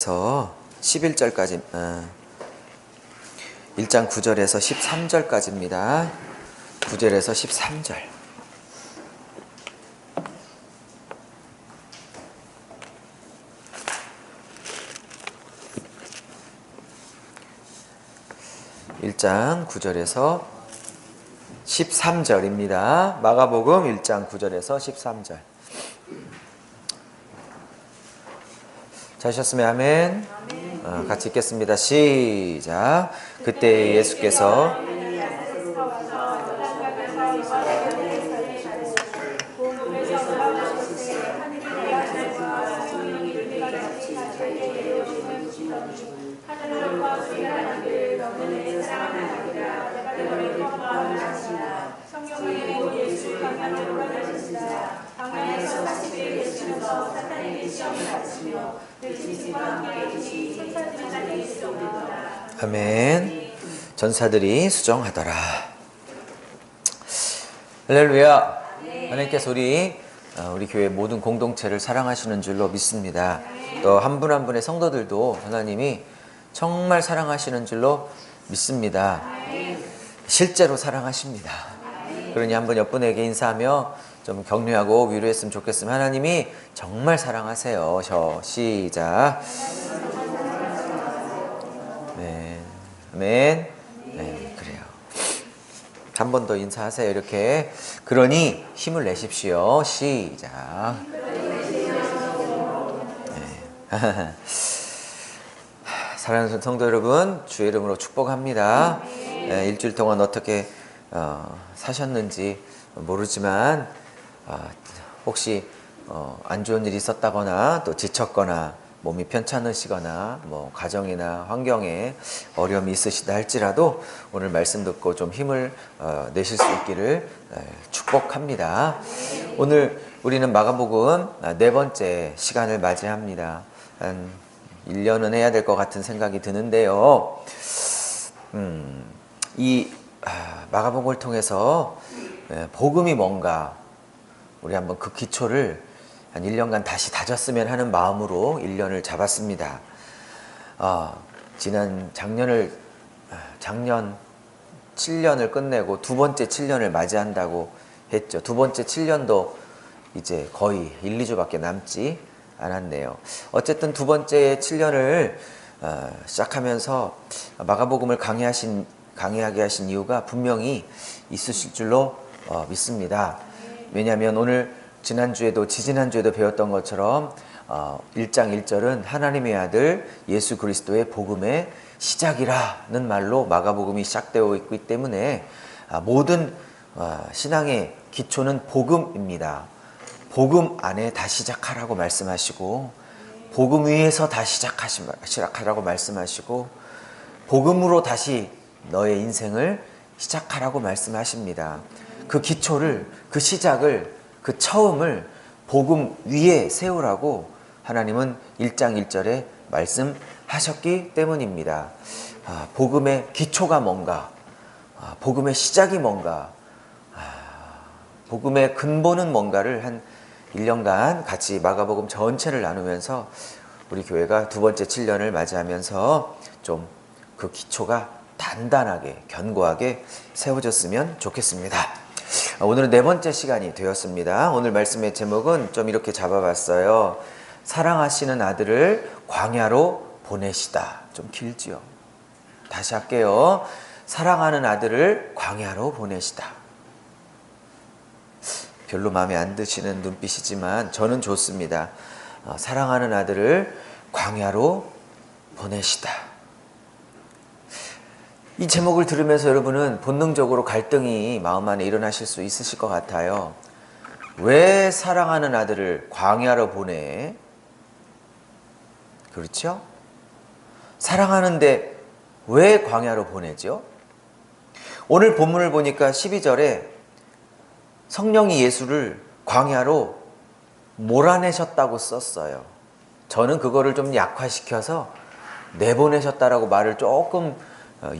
9절에서 11절까지 1장 9절에서 13절까지입니다. 9절에서 13절. (1장 9절에서 13절입니다) 마가복음 1장 9절에서 13절. 자셨으면 아멘. 같이 읽겠습니다. 시작. 그때 예수께서 아멘. 전사들이 수정하더라. 할렐루야. 하나님께서 우리 교회 모든 공동체를 사랑하시는 줄로 믿습니다. 또 한 분 한 분의 성도들도 하나님이 정말 사랑하시는 줄로 믿습니다. 실제로 사랑하십니다. 그러니 한번 옆분에게 인사하며 좀 격려하고 위로했으면 좋겠습니다. 하나님이 정말 사랑하세요. 시작. 네, 아멘. 네, 그래요. 한 번 더 인사하세요. 이렇게. 그러니 힘을 내십시오. 시작. 네. 사랑하는 성도 여러분, 주의 이름으로 축복합니다. 네, 일주일 동안 어떻게 사셨는지 모르지만 혹시 안 좋은 일이 있었다거나 또 지쳤거나 몸이 편찮으시거나 뭐 가정이나 환경에 어려움이 있으시다 할지라도 오늘 말씀 듣고 좀 힘을 내실 수 있기를 축복합니다. 오늘 우리는 마가복음 네 번째 시간을 맞이합니다. 한 1년은 해야 될 것 같은 생각이 드는데요. 이 마가복음을 통해서 복음이 뭔가 우리 한번 그 기초를 한 1년간 다시 다졌으면 하는 마음으로 1년을 잡았습니다. 작년 7년을 끝내고 두 번째 7년을 맞이한다고 했죠. 두 번째 7년도 이제 거의 1, 2주밖에 남지 않았네요. 어쨌든 두 번째 7년을 시작하면서 마가복음을 강의하게 하신 이유가 분명히 있으실 줄로 믿습니다. 왜냐하면 오늘 지난주에도 지지난주에도 배웠던 것처럼 1장 1절은 하나님의 아들 예수 그리스도의 복음의 시작이라는 말로 마가복음이 시작되어 있기 때문에 모든 신앙의 기초는 복음입니다. 복음 안에 다시 시작하라고 말씀하시고 복음 위에서 다시 시작하라고 말씀하시고 복음으로 다시 너의 인생을 시작하라고 말씀하십니다. 그 기초를, 그 시작을, 그 처음을 복음 위에 세우라고 하나님은 1장 1절에 말씀하셨기 때문입니다. 복음의 기초가 뭔가, 복음의 시작이 뭔가, 복음의 근본은 뭔가를 한 1년간 같이 마가복음 전체를 나누면서 우리 교회가 두 번째 7년을 맞이하면서 좀 그 기초가 단단하게 견고하게 세워졌으면 좋겠습니다. 오늘은 네 번째 시간이 되었습니다. 오늘 말씀의 제목은 좀 이렇게 잡아봤어요. 사랑하시는 아들을 광야로 보내시다. 좀 길지요. 다시 할게요. 사랑하는 아들을 광야로 보내시다. 별로 마음에 안 드시는 눈빛이지만 저는 좋습니다. 사랑하는 아들을 광야로 보내시다. 이 제목을 들으면서 여러분은 본능적으로 갈등이 마음 안에 일어나실 수 있으실 것 같아요. 왜 사랑하는 아들을 광야로 보내? 그렇죠? 사랑하는데 왜 광야로 보내죠? 오늘 본문을 보니까 12절에 성령이 예수를 광야로 몰아내셨다고 썼어요. 저는 그거를 좀 약화시켜서 내보내셨다라고 말을 조금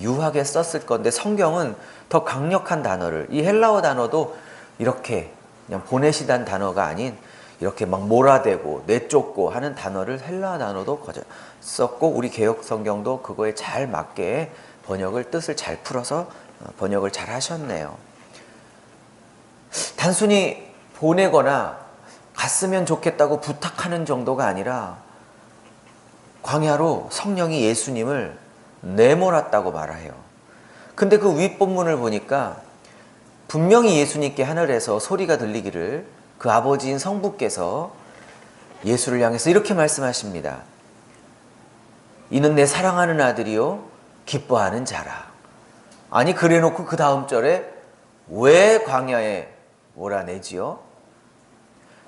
유하게 썼을 건데 성경은 더 강력한 단어를, 이 헬라어 단어도 이렇게 그냥 보내시다는 단어가 아닌 이렇게 막 몰아대고 내쫓고 하는 단어를 헬라어 단어도 썼고 우리 개역 성경도 그거에 잘 맞게 번역을 뜻을 잘 풀어서 번역을 잘 하셨네요. 단순히 보내거나 갔으면 좋겠다고 부탁하는 정도가 아니라 광야로 성령이 예수님을 내몰았다고 말해요. 근데 그 윗본문을 보니까 분명히 예수님께 하늘에서 소리가 들리기를 그 아버지인 성부께서 예수를 향해서 이렇게 말씀하십니다. 이는 내 사랑하는 아들이요 기뻐하는 자라. 아니 그래놓고 그 다음 절에 왜 광야에 몰아내지요?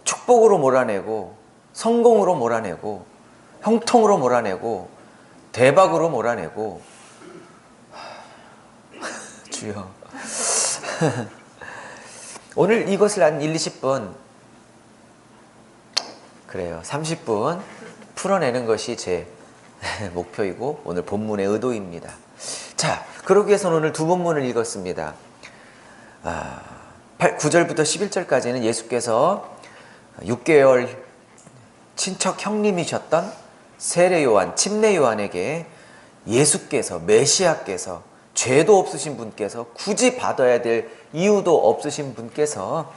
축복으로 몰아내고 성공으로 몰아내고 형통으로 몰아내고 대박으로 몰아내고 주여 오늘 이것을 한 1, 20분 그래요 30분 풀어내는 것이 제 목표이고 오늘 본문의 의도입니다. 자, 그러기 위해서는 오늘 두 본문을 읽었습니다. 9절부터 11절까지는 예수께서 6개월 친척 형님이셨던 세례 요한, 침례 요한에게 예수께서 메시아께서 죄도 없으신 분께서 굳이 받아야 될 이유도 없으신 분께서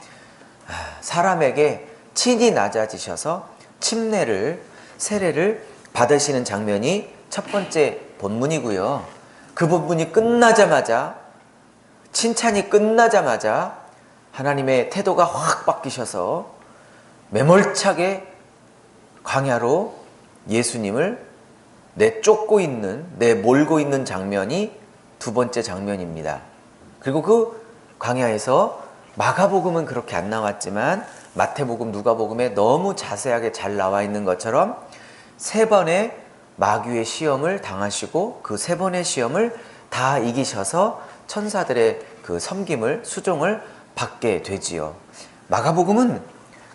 사람에게 친히 낮아지셔서 침례를 세례를 받으시는 장면이 첫 번째 본문이고요. 그 본문이 끝나자마자 칭찬이 끝나자마자 하나님의 태도가 확 바뀌셔서 매몰차게 광야로 예수님을 내쫓고 있는 내몰고 있는 장면이 두 번째 장면입니다. 그리고 그 광야에서 마가복음은 그렇게 안 나왔지만 마태복음, 누가복음에 너무 자세하게 잘 나와 있는 것처럼 세 번의 마귀의 시험을 당하시고 그 세 번의 시험을 다 이기셔서 천사들의 그 섬김을 수종을 받게 되지요. 마가복음은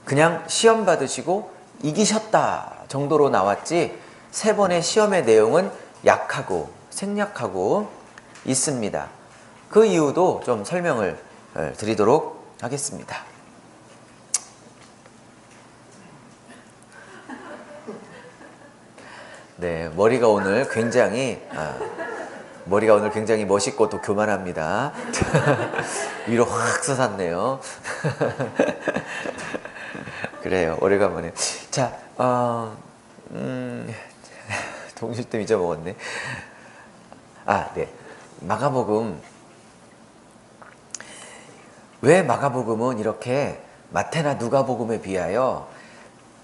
그냥 시험 받으시고 이기셨다 정도로 나왔지 세 번의 시험의 내용은 약하고 생략하고 있습니다. 그 이유도 좀 설명을 드리도록 하겠습니다. 네, 머리가 오늘 굉장히 멋있고 또 교만합니다. 위로 확 솟았네요. 그래요, 오래간만에. 자, 동실점 잊어먹었네. 네. 마가복음. 왜 마가복음은 이렇게 마태나 누가복음에 비하여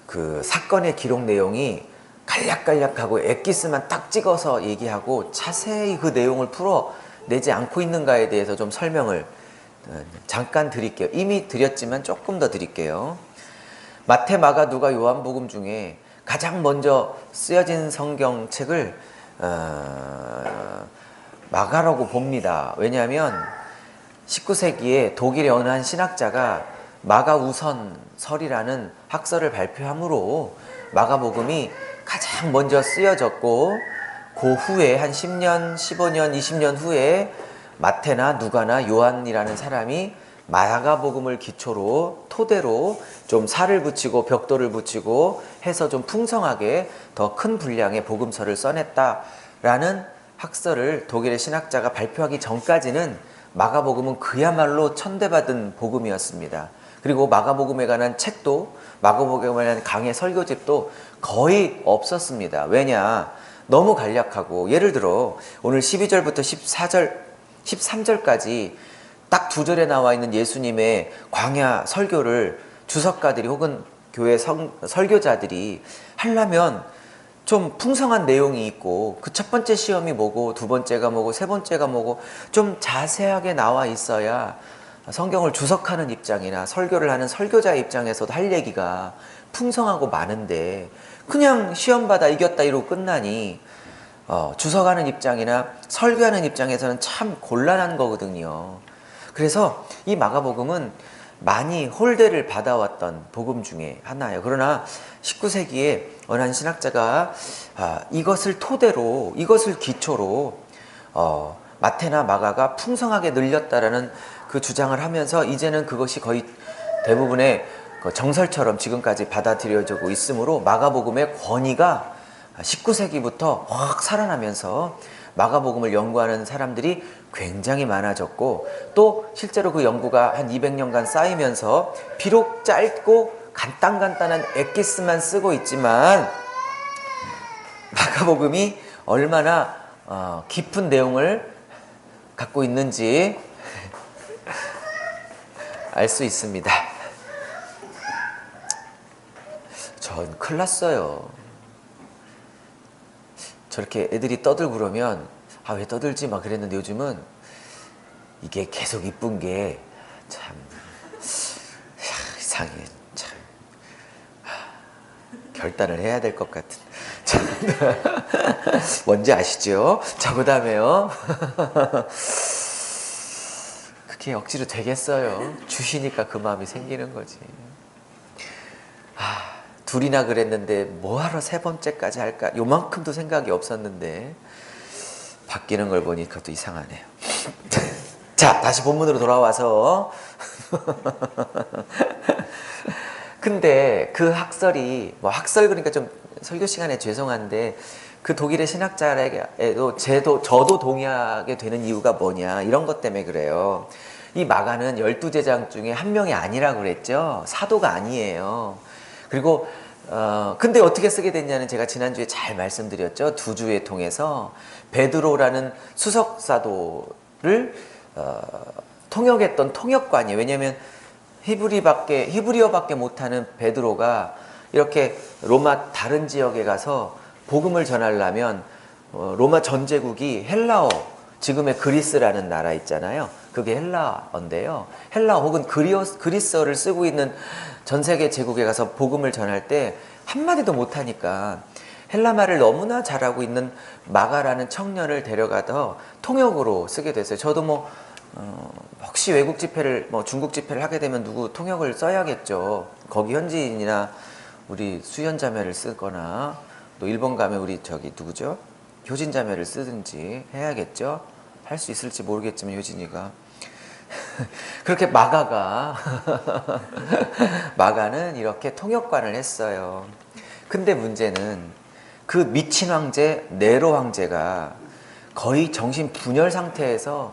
그 사건의 기록 내용이 간략간략하고 엑기스만 딱 찍어서 얘기하고 자세히 그 내용을 풀어내지 않고 있는가에 대해서 좀 설명을 잠깐 드릴게요. 이미 드렸지만 조금 더 드릴게요. 마태, 마가, 누가, 요한복음 중에 가장 먼저 쓰여진 성경책을 마가라고 봅니다. 왜냐하면 19세기에 독일의 어느 한 신학자가 마가우선설이라는 학설을 발표함으로 마가복음이 가장 먼저 쓰여졌고 그 후에 한 10년, 15년, 20년 후에 마태나 누가나 요한이라는 사람이 마가복음을 기초로 토대로 좀 살을 붙이고 벽돌을 붙이고 해서 좀 풍성하게 더 큰 분량의 복음서를 써냈다라는 학설을 독일의 신학자가 발표하기 전까지는 마가복음은 그야말로 천대받은 복음이었습니다. 그리고 마가복음에 관한 책도 마가복음에 관한 강의 설교집도 거의 없었습니다. 왜냐? 너무 간략하고 예를 들어 오늘 12절부터 13절까지 딱 두 절에 나와 있는 예수님의 광야 설교를 주석가들이 혹은 교회 설교자들이 하려면 좀 풍성한 내용이 있고 그 첫 번째 시험이 뭐고 두 번째가 뭐고 세 번째가 뭐고 좀 자세하게 나와 있어야 성경을 주석하는 입장이나 설교를 하는 설교자의 입장에서도 할 얘기가 풍성하고 많은데 그냥 시험 받아 이겼다 이러고 끝나니 주석하는 입장이나 설교하는 입장에서는 참 곤란한 거거든요. 그래서 이 마가복음은 많이 홀대를 받아왔던 복음 중에 하나예요. 그러나 19세기에 어느 한 신학자가 이것을 토대로 이것을 기초로 마태나 마가가 풍성하게 늘렸다라는 그 주장을 하면서 이제는 그것이 거의 대부분의 그 정설처럼 지금까지 받아들여지고 있으므로 마가복음의 권위가 19세기부터 확 살아나면서 마가복음을 연구하는 사람들이 굉장히 많아졌고, 또 실제로 그 연구가 한 200년간 쌓이면서 비록 짧고 간단한 엑기스만 쓰고 있지만 마가복음이 얼마나 깊은 내용을 갖고 있는지 알 수 있습니다. 전 큰일 났어요. 저렇게 애들이 떠들고 그러면 왜 떠들지 막 그랬는데, 요즘은 이게 계속 이쁜 게 참 이상해. 참 결단을 해야 될 것 같은. 뭔지 아시죠? 자, 그 다음에요. 그게 억지로 되겠어요. 주시니까 그 마음이 생기는 거지. 둘이나 그랬는데 뭐하러 세 번째까지 할까? 요만큼도 생각이 없었는데 바뀌는 걸 보니 그것도 이상하네요. 자, 다시 본문으로 돌아와서 근데 그 학설이, 학설 그러니까 좀 설교 시간에 죄송한데, 그 독일의 신학자에게도 저도 동의하게 되는 이유가 뭐냐, 이런 것 때문에 그래요. 이 마가는 12제자 중에 한 명이 아니라고 그랬죠. 사도가 아니에요. 그리고 근데 어떻게 쓰게 됐냐는 제가 지난주에 잘 말씀드렸죠. 두 주에 통해서 베드로라는 수석사도를 통역했던 통역관이에요. 왜냐하면 히브리어밖에 못하는 베드로가 이렇게 로마 다른 지역에 가서 복음을 전하려면 로마 전제국이 헬라어, 지금의 그리스라는 나라 있잖아요. 그게 헬라어인데요. 헬라어 혹은 그리스어를 쓰고 있는 전 세계 제국에 가서 복음을 전할 때 한마디도 못하니까 헬라말을 너무나 잘하고 있는 마가라는 청년을 데려가서 통역으로 쓰게 됐어요. 저도 혹시 외국 집회를, 중국 집회를 하게 되면 누구 통역을 써야겠죠. 거기 현지인이나 우리 수연 자매를 쓰거나, 또 일본 가면 우리 누구죠? 효진 자매를 쓰든지 해야겠죠. 할 수 있을지 모르겠지만 효진이가 그렇게 마가는 이렇게 통역관을 했어요. 근데 문제는 그 미친 황제 네로 황제가 거의 정신 분열 상태에서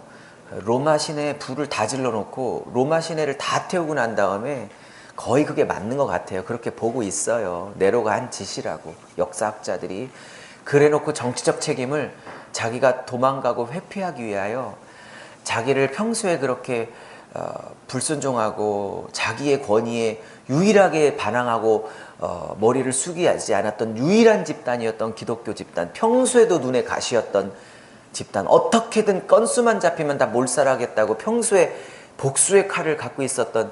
로마 시내에 불을 다 질러 놓고 로마 시내를 다 태우고 난 다음에, 거의 그게 맞는 것 같아요. 그렇게 보고 있어요. 네로가 한 짓이라고, 역사학자들이. 그래 놓고 정치적 책임을 자기가 도망가고 회피하기 위하여 자기를 평소에 그렇게 불순종하고 자기의 권위에 유일하게 반항하고 머리를 숙이지 않았던 유일한 집단이었던 기독교 집단, 평소에도 눈에 가시였던 집단, 어떻게든 건수만 잡히면 다 몰살하겠다고 평소에 복수의 칼을 갖고 있었던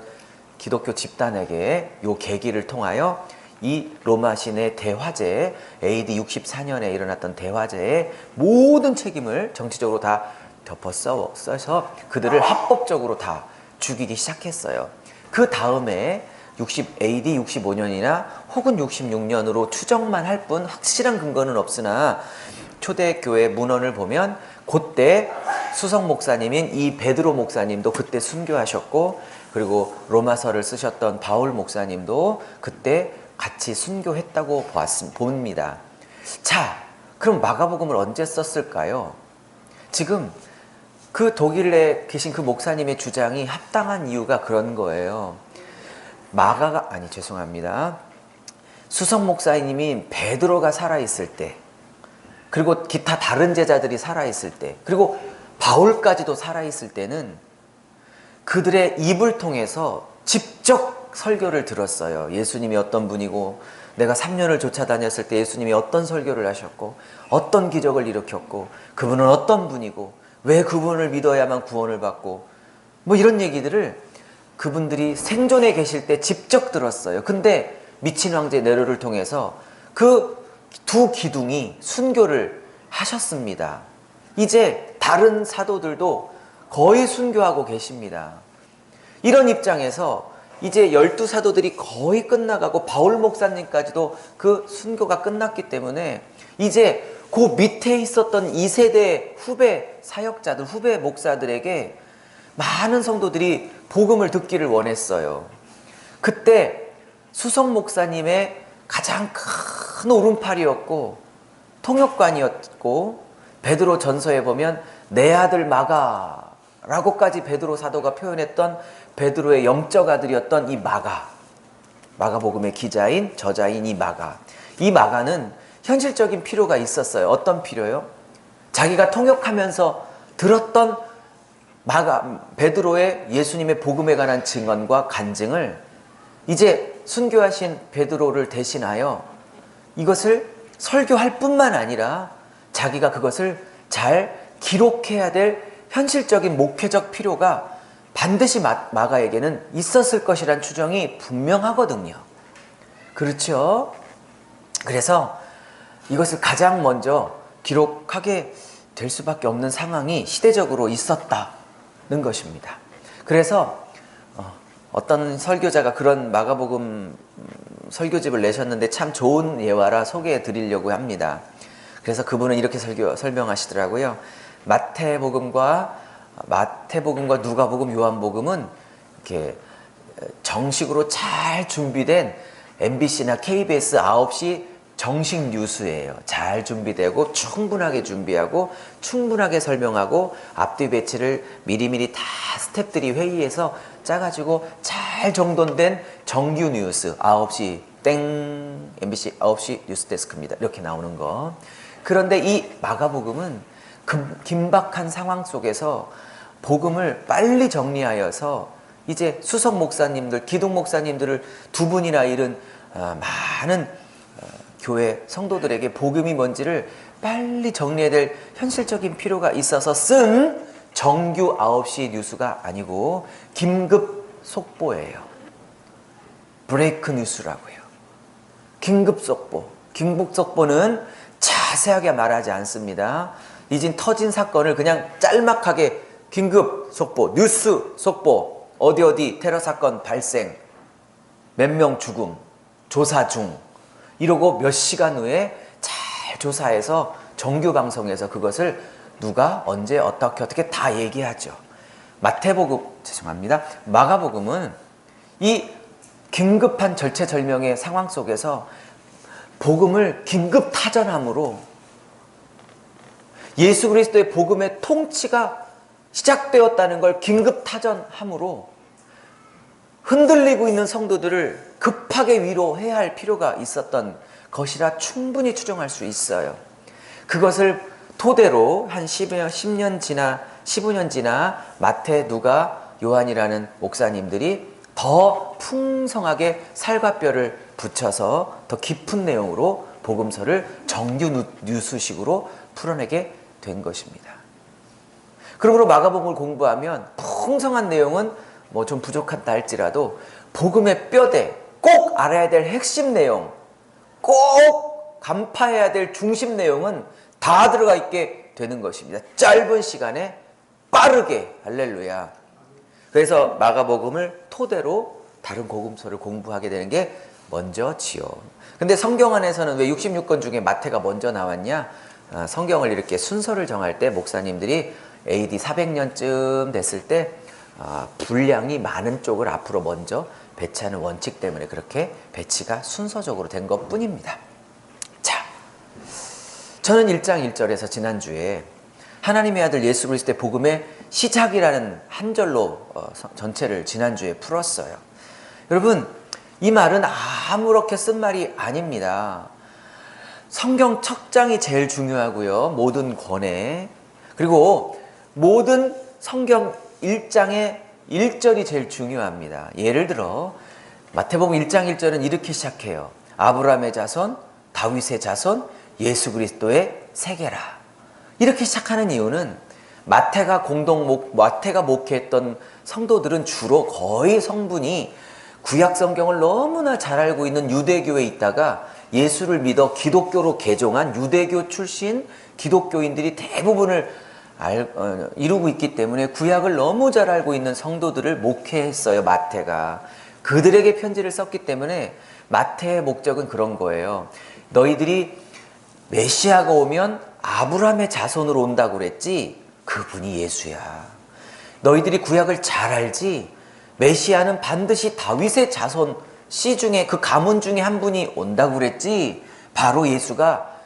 기독교 집단에게 요 계기를 통하여 이 로마 시내 대화재, AD 64년에 일어났던 대화재의 모든 책임을 정치적으로 다 덮어 써서 그들을 합법적으로 다 죽이기 시작했어요. 그 다음에 AD 65년이나 혹은 66년으로 추정만 할 뿐 확실한 근거는 없으나 초대교회 문헌을 보면 그때 수석 목사님인 이 베드로 목사님도 그때 순교하셨고, 그리고 로마서를 쓰셨던 바울 목사님도 그때 같이 순교했다고 봅니다. 자, 그럼 마가복음을 언제 썼을까요? 지금 그 독일에 계신 그 목사님의 주장이 합당한 이유가 그런 거예요. 수석 목사님인 베드로가 살아있을 때, 그리고 기타 다른 제자들이 살아있을 때, 그리고 바울까지도 살아있을 때는 그들의 입을 통해서 직접 설교를 들었어요. 예수님이 어떤 분이고, 내가 3년을 쫓아다녔을 때 예수님이 어떤 설교를 하셨고, 어떤 기적을 일으켰고, 그분은 어떤 분이고, 왜 그분을 믿어야만 구원을 받고, 이런 얘기들을 그분들이 생존에 계실 때 직접 들었어요. 근데 미친 황제 네로를 통해서 그 두 기둥이 순교를 하셨습니다. 이제 다른 사도들도 거의 순교하고 계십니다. 이런 입장에서 이제 12사도들이 거의 끝나가고 바울 목사님까지도 그 순교가 끝났기 때문에 이제 그 밑에 있었던 2세대 후배 사역자들, 후배 목사들에게 많은 성도들이 복음을 듣기를 원했어요. 그때 수석 목사님의 가장 큰 오른팔이었고 통역관이었고, 베드로 전서에 보면 내 아들 마가라고까지 베드로 사도가 표현했던 베드로의 영적 아들이었던 이 마가복음의 기자인 저자인 이 마가는 현실적인 필요가 있었어요. 어떤 필요요? 자기가 통역하면서 들었던 베드로의 예수님의 복음에 관한 증언과 간증을 이제 순교하신 베드로를 대신하여 이것을 설교할 뿐만 아니라 자기가 그것을 잘 기록해야 될 현실적인 목회적 필요가 반드시 마가에게는 있었을 것이란 추정이 분명하거든요. 그렇죠? 그래서 이것을 가장 먼저 기록하게 될 수밖에 없는 상황이 시대적으로 있었다는 것입니다. 그래서 어떤 설교자가 그런 마가복음 설교집을 내셨는데 참 좋은 예화라 소개해 드리려고 합니다. 그래서 그분은 이렇게 설명하시더라고요. 마태복음과 누가복음, 요한복음은 이렇게 정식으로 잘 준비된 MBC나 KBS 9시 정식 뉴스예요. 잘 준비되고 충분하게 준비하고 충분하게 설명하고 앞뒤 배치를 미리미리 다 스태프들이 회의해서 짜가지고 잘 정돈된 정규 뉴스 9시 땡 MBC 9시 뉴스데스크입니다. 이렇게 나오는 거. 그런데 이 마가복음은 긴박한 상황 속에서 복음을 빨리 정리하여서 이제 수석 목사님들, 기독 목사님들을 두 분이나 잃은 많은 교회 성도들에게 복음이 뭔지를 빨리 정리해야 될 현실적인 필요가 있어서 쓴 정규 9시 뉴스가 아니고 긴급 속보예요. 브레이크 뉴스라고요. 긴급 속보는 자세하게 말하지 않습니다. 이젠 터진 사건을 그냥 짤막하게 긴급 속보, 뉴스 속보, 어디 테러 사건 발생, 몇 명 죽음, 조사 중, 이러고 몇 시간 후에 잘 조사해서 정규 방송에서 그것을 누가 언제 어떻게 다 얘기하죠. 마가복음은 이 긴급한 절체절명의 상황 속에서 복음을 긴급 타전함으로 예수 그리스도의 복음의 통치가 시작되었다는 걸 긴급 타전함으로 흔들리고 있는 성도들을 급하게 위로해야 할 필요가 있었던 것이라 충분히 추정할 수 있어요. 그것을 토대로 한 15년 지나 마태, 누가, 요한이라는 목사님들이 더 풍성하게 살과 뼈를 붙여서 더 깊은 내용으로 복음서를 정규 뉴스식으로 풀어내게 된 것입니다. 그러므로 마가복음을 공부하면 풍성한 내용은 뭐 좀 부족하다 할지라도 복음의 뼈대, 꼭 알아야 될 핵심 내용, 꼭 간파해야 될 중심 내용은 다 들어가 있게 되는 것입니다. 짧은 시간에 빠르게. 할렐루야. 그래서 마가복음을 토대로 다른 복음서를 공부하게 되는 게 먼저지요. 근데 성경 안에서는 왜 66권 중에 마태가 먼저 나왔냐? 성경을 이렇게 순서를 정할 때 목사님들이 AD 400년쯤 됐을 때 분량이 많은 쪽을 앞으로 먼저 배치하는 원칙 때문에 그렇게 배치가 순서적으로 된 것뿐입니다. 자, 저는 1장 1절에서 지난주에 하나님의 아들 예수 그리스도의 복음의 시작이라는 한 절로 전체를 지난주에 풀었어요. 여러분, 이 말은 아무렇게 쓴 말이 아닙니다. 성경 첫 장이 제일 중요하고요. 모든 권해. 그리고 모든 성경 1장의 1절이 제일 중요합니다. 예를 들어 마태복음 1장 1절은 이렇게 시작해요. 아브라함의 자손, 다윗의 자손, 예수 그리스도의 세계라. 이렇게 시작하는 이유는 마태가 목회했던 성도들은 주로 거의 성분이 구약 성경을 너무나 잘 알고 있는 유대교에 있다가 예수를 믿어 기독교로 개종한 유대교 출신 기독교인들이 대부분을 이루고 있기 때문에 구약을 너무 잘 알고 있는 성도들을 목회했어요. 마태가 그들에게 편지를 썼기 때문에 마태의 목적은 그런 거예요. 너희들이 메시아가 오면 아브라함의 자손으로 온다고 그랬지? 그분이 예수야. 너희들이 구약을 잘 알지? 메시아는 반드시 다윗의 자손 씨 중에 그 가문 중에 한 분이 온다고 그랬지. 바로 예수가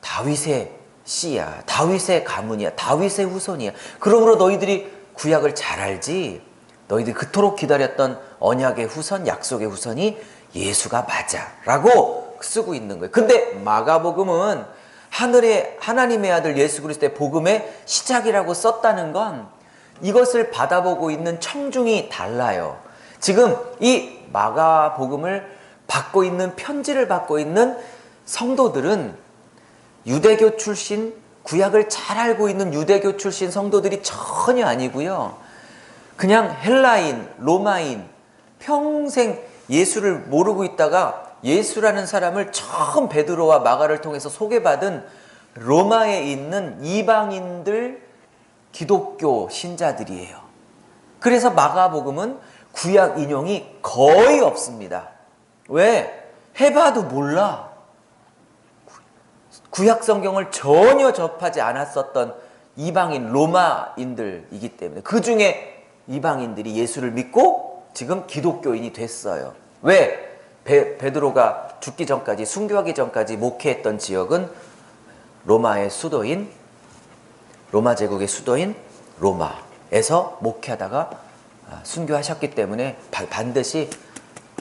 다윗의 씨야. 다윗의 가문이야. 다윗의 후손이야. 그러므로 너희들이 구약을 잘 알지. 너희들이 그토록 기다렸던 언약의 후손, 약속의 후손이 예수가 맞아 라고 쓰고 있는 거예요. 근데 마가복음은 하늘의 하나님의 아들 예수 그리스도의 복음의 시작이라고 썼다는 건 이것을 받아보고 있는 청중이 달라요. 지금 이 마가복음을 받고 있는, 편지를 받고 있는 성도들은 유대교 출신, 구약을 잘 알고 있는 유대교 출신 성도들이 전혀 아니고요. 그냥 헬라인, 로마인, 평생 예수를 모르고 있다가 예수라는 사람을 처음 베드로와 마가를 통해서 소개받은 로마에 있는 이방인들 기독교 신자들이에요. 그래서 마가복음은 구약 인용이 거의 없습니다. 왜? 해봐도 몰라. 구약 성경을 전혀 접하지 않았었던 이방인 로마인들이기 때문에 그 중에 이방인들이 예수를 믿고 지금 기독교인이 됐어요. 왜? 베드로가 죽기 전까지, 순교하기 전까지 목회했던 지역은 로마의 수도인, 로마 제국의 수도인 로마에서 목회하다가 순교하셨기 때문에 반드시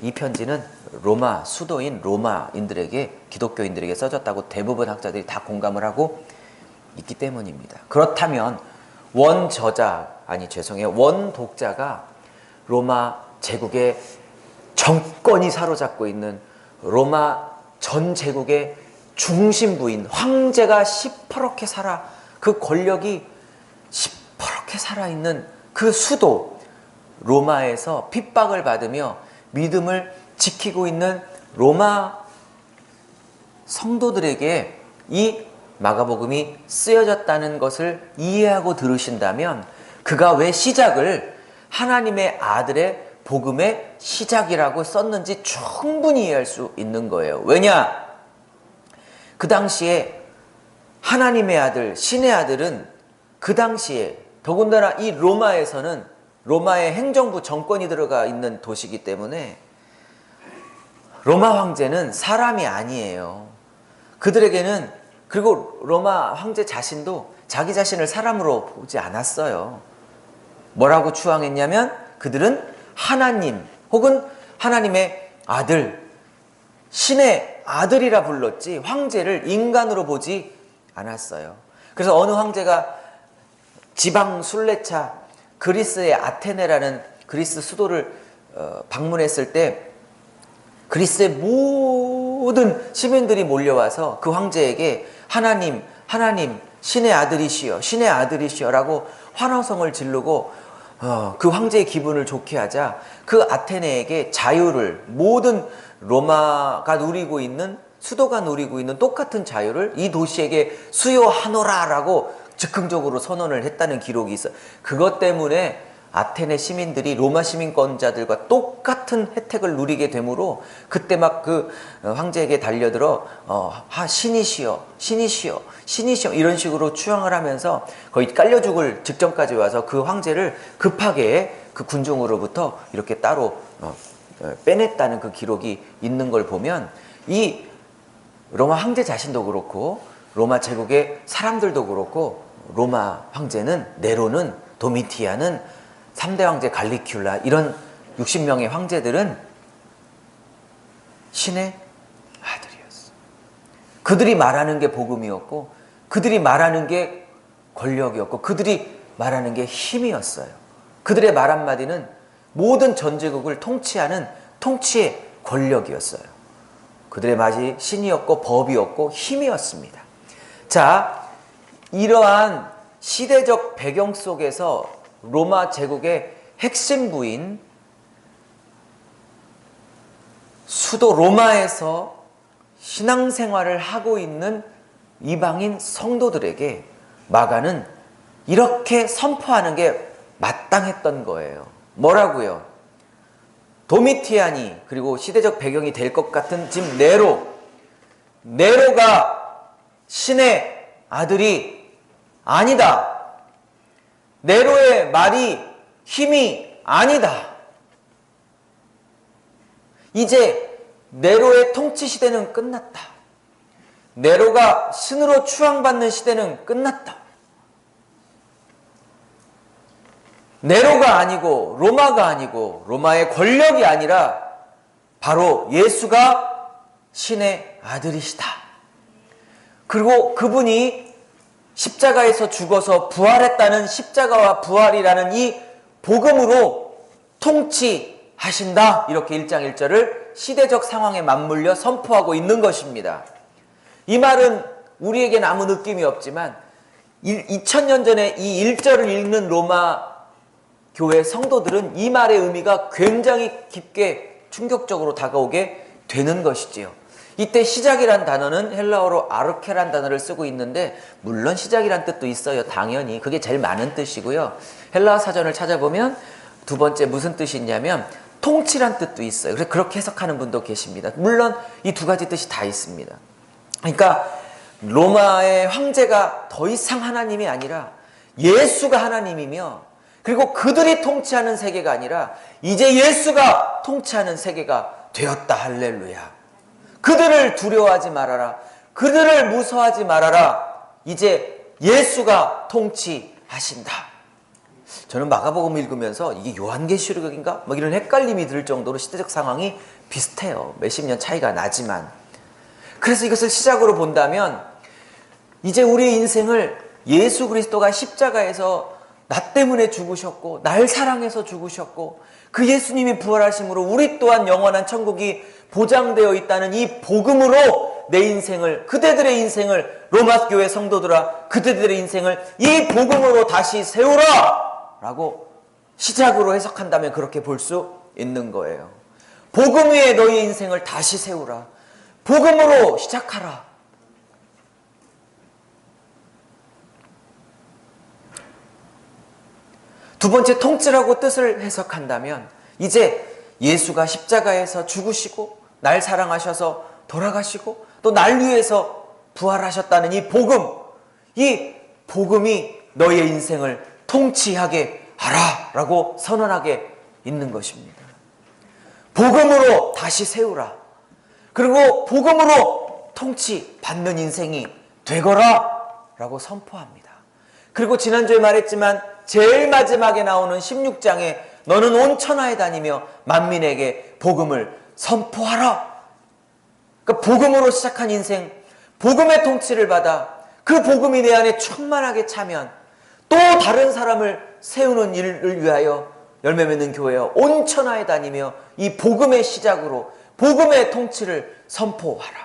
이 편지는 로마 수도인 로마인들에게, 기독교인들에게 써졌다고 대부분 학자들이 다 공감을 하고 있기 때문입니다. 그렇다면 원 독자가 로마 제국의 정권이 사로잡고 있는 로마 전 제국의 중심부인 황제가 시퍼렇게 그 권력이 시퍼렇게 살아있는 그 수도 로마에서 핍박을 받으며 믿음을 지키고 있는 로마 성도들에게 이 마가복음이 쓰여졌다는 것을 이해하고 들으신다면 그가 왜 시작을 하나님의 아들의 복음의 시작이라고 썼는지 충분히 이해할 수 있는 거예요. 왜냐? 그 당시에 하나님의 아들, 신의 아들은 그 당시에 더군다나 이 로마에서는 로마의 행정부 정권이 들어가 있는 도시이기 때문에 로마 황제는 사람이 아니에요. 그들에게는, 그리고 로마 황제 자신도 자기 자신을 사람으로 보지 않았어요. 뭐라고 추앙했냐면 그들은 하나님 혹은 하나님의 아들, 신의 아들이라 불렀지 황제를 인간으로 보지 않았어요. 그래서 어느 황제가 지방 순례차 그리스의 아테네라는 그리스 수도를 방문했을 때 그리스의 모든 시민들이 몰려와서 그 황제에게 하나님, 신의 아들이시여 라고 환호성을 지르고 그 황제의 기분을 좋게 하자 그 아테네에게 자유를, 모든 로마가 누리고 있는, 수도가 누리고 있는 똑같은 자유를 이 도시에게 수여하노라라고 즉흥적으로 선언을 했다는 기록이 있어요. 그것 때문에 아테네 시민들이 로마 시민권자들과 똑같은 혜택을 누리게 되므로 그때 막 그 황제에게 달려들어 신이시여 이런 식으로 추앙을 하면서 거의 깔려 죽을 직전까지 와서 그 황제를 급하게 그 군중으로부터 이렇게 따로 빼냈다는 그 기록이 있는 걸 보면 이 로마 황제 자신도 그렇고 로마 제국의 사람들도 그렇고 로마 황제는, 네로는, 도미티안은, 3대 황제 갈리큘라, 이런 60명의 황제들은 신의 아들이었어. 그들이 말하는 게 복음이었고 그들이 말하는 게 권력이었고 그들이 말하는 게 힘이었어요. 그들의 말 한마디는 모든 전제국을 통치하는 통치의 권력이었어요. 그들의 말이 신이었고 법이었고 힘이었습니다. 자, 이러한 시대적 배경 속에서 로마 제국의 핵심부인 수도 로마에서 신앙생활을 하고 있는 이방인 성도들에게 마가는 이렇게 선포하는 게 마땅했던 거예요. 뭐라고요? 도미티안이, 그리고 시대적 배경이 될 것 같은 지금 네로가 신의 아들이 아니다. 네로의 말이 힘이 아니다. 이제 네로의 통치 시대는 끝났다. 네로가 신으로 추앙받는 시대는 끝났다. 네로가 아니고 로마가 아니고 로마의 권력이 아니라 바로 예수가 신의 아들이시다. 그리고 그분이 십자가에서 죽어서 부활했다는 십자가와 부활이라는 이 복음으로 통치하신다. 이렇게 1장 1절을 시대적 상황에 맞물려 선포하고 있는 것입니다. 이 말은 우리에게는 아무 느낌이 없지만 2000년 전에 이 1절을 읽는 로마 교회 성도들은 이 말의 의미가 굉장히 깊게 충격적으로 다가오게 되는 것이지요. 이때 시작이란 단어는 헬라어로 아르케란 단어를 쓰고 있는데, 물론 시작이란 뜻도 있어요. 당연히 그게 제일 많은 뜻이고요. 헬라어 사전을 찾아보면 두 번째 무슨 뜻이 있냐면 통치란 뜻도 있어요. 그래서 그렇게 해석하는 분도 계십니다. 물론 이 두 가지 뜻이 다 있습니다. 그러니까 로마의 황제가 더 이상 하나님이 아니라 예수가 하나님이며, 그리고 그들이 통치하는 세계가 아니라 이제 예수가 통치하는 세계가 되었다. 할렐루야. 그들을 두려워하지 말아라. 그들을 무서워하지 말아라. 이제 예수가 통치하신다. 저는 마가복음 읽으면서 이게 요한계시록인가? 뭐 이런 헷갈림이 들 정도로 시대적 상황이 비슷해요. 몇십 년 차이가 나지만. 그래서 이것을 시작으로 본다면 이제 우리의 인생을 예수 그리스도가 십자가에서 나 때문에 죽으셨고 날 사랑해서 죽으셨고 그 예수님이 부활하심으로 우리 또한 영원한 천국이 보장되어 있다는 이 복음으로 내 인생을, 그대들의 인생을, 로마 교회 성도들아 그대들의 인생을 이 복음으로 다시 세우라! 라고 시작으로 해석한다면 그렇게 볼 수 있는 거예요. 복음 위에 너희 인생을 다시 세우라. 복음으로 시작하라. 두 번째, 통치라고 뜻을 해석한다면 이제 예수가 십자가에서 죽으시고 날 사랑하셔서 돌아가시고 또 날 위해서 부활하셨다는 이 복음이 너의 인생을 통치하게 하라 라고 선언하게 있는 것입니다. 복음으로 다시 세우라. 그리고 복음으로 통치받는 인생이 되거라 라고 선포합니다. 그리고 지난주에 말했지만 제일 마지막에 나오는 16장에 너는 온 천하에 다니며 만민에게 복음을 선포하라. 그러니까 복음으로 시작한 인생, 복음의 통치를 받아 그 복음이 내 안에 충만하게 차면 또 다른 사람을 세우는 일을 위하여 열매 맺는 교회여 온 천하에 다니며 이 복음의 시작으로 복음의 통치를 선포하라.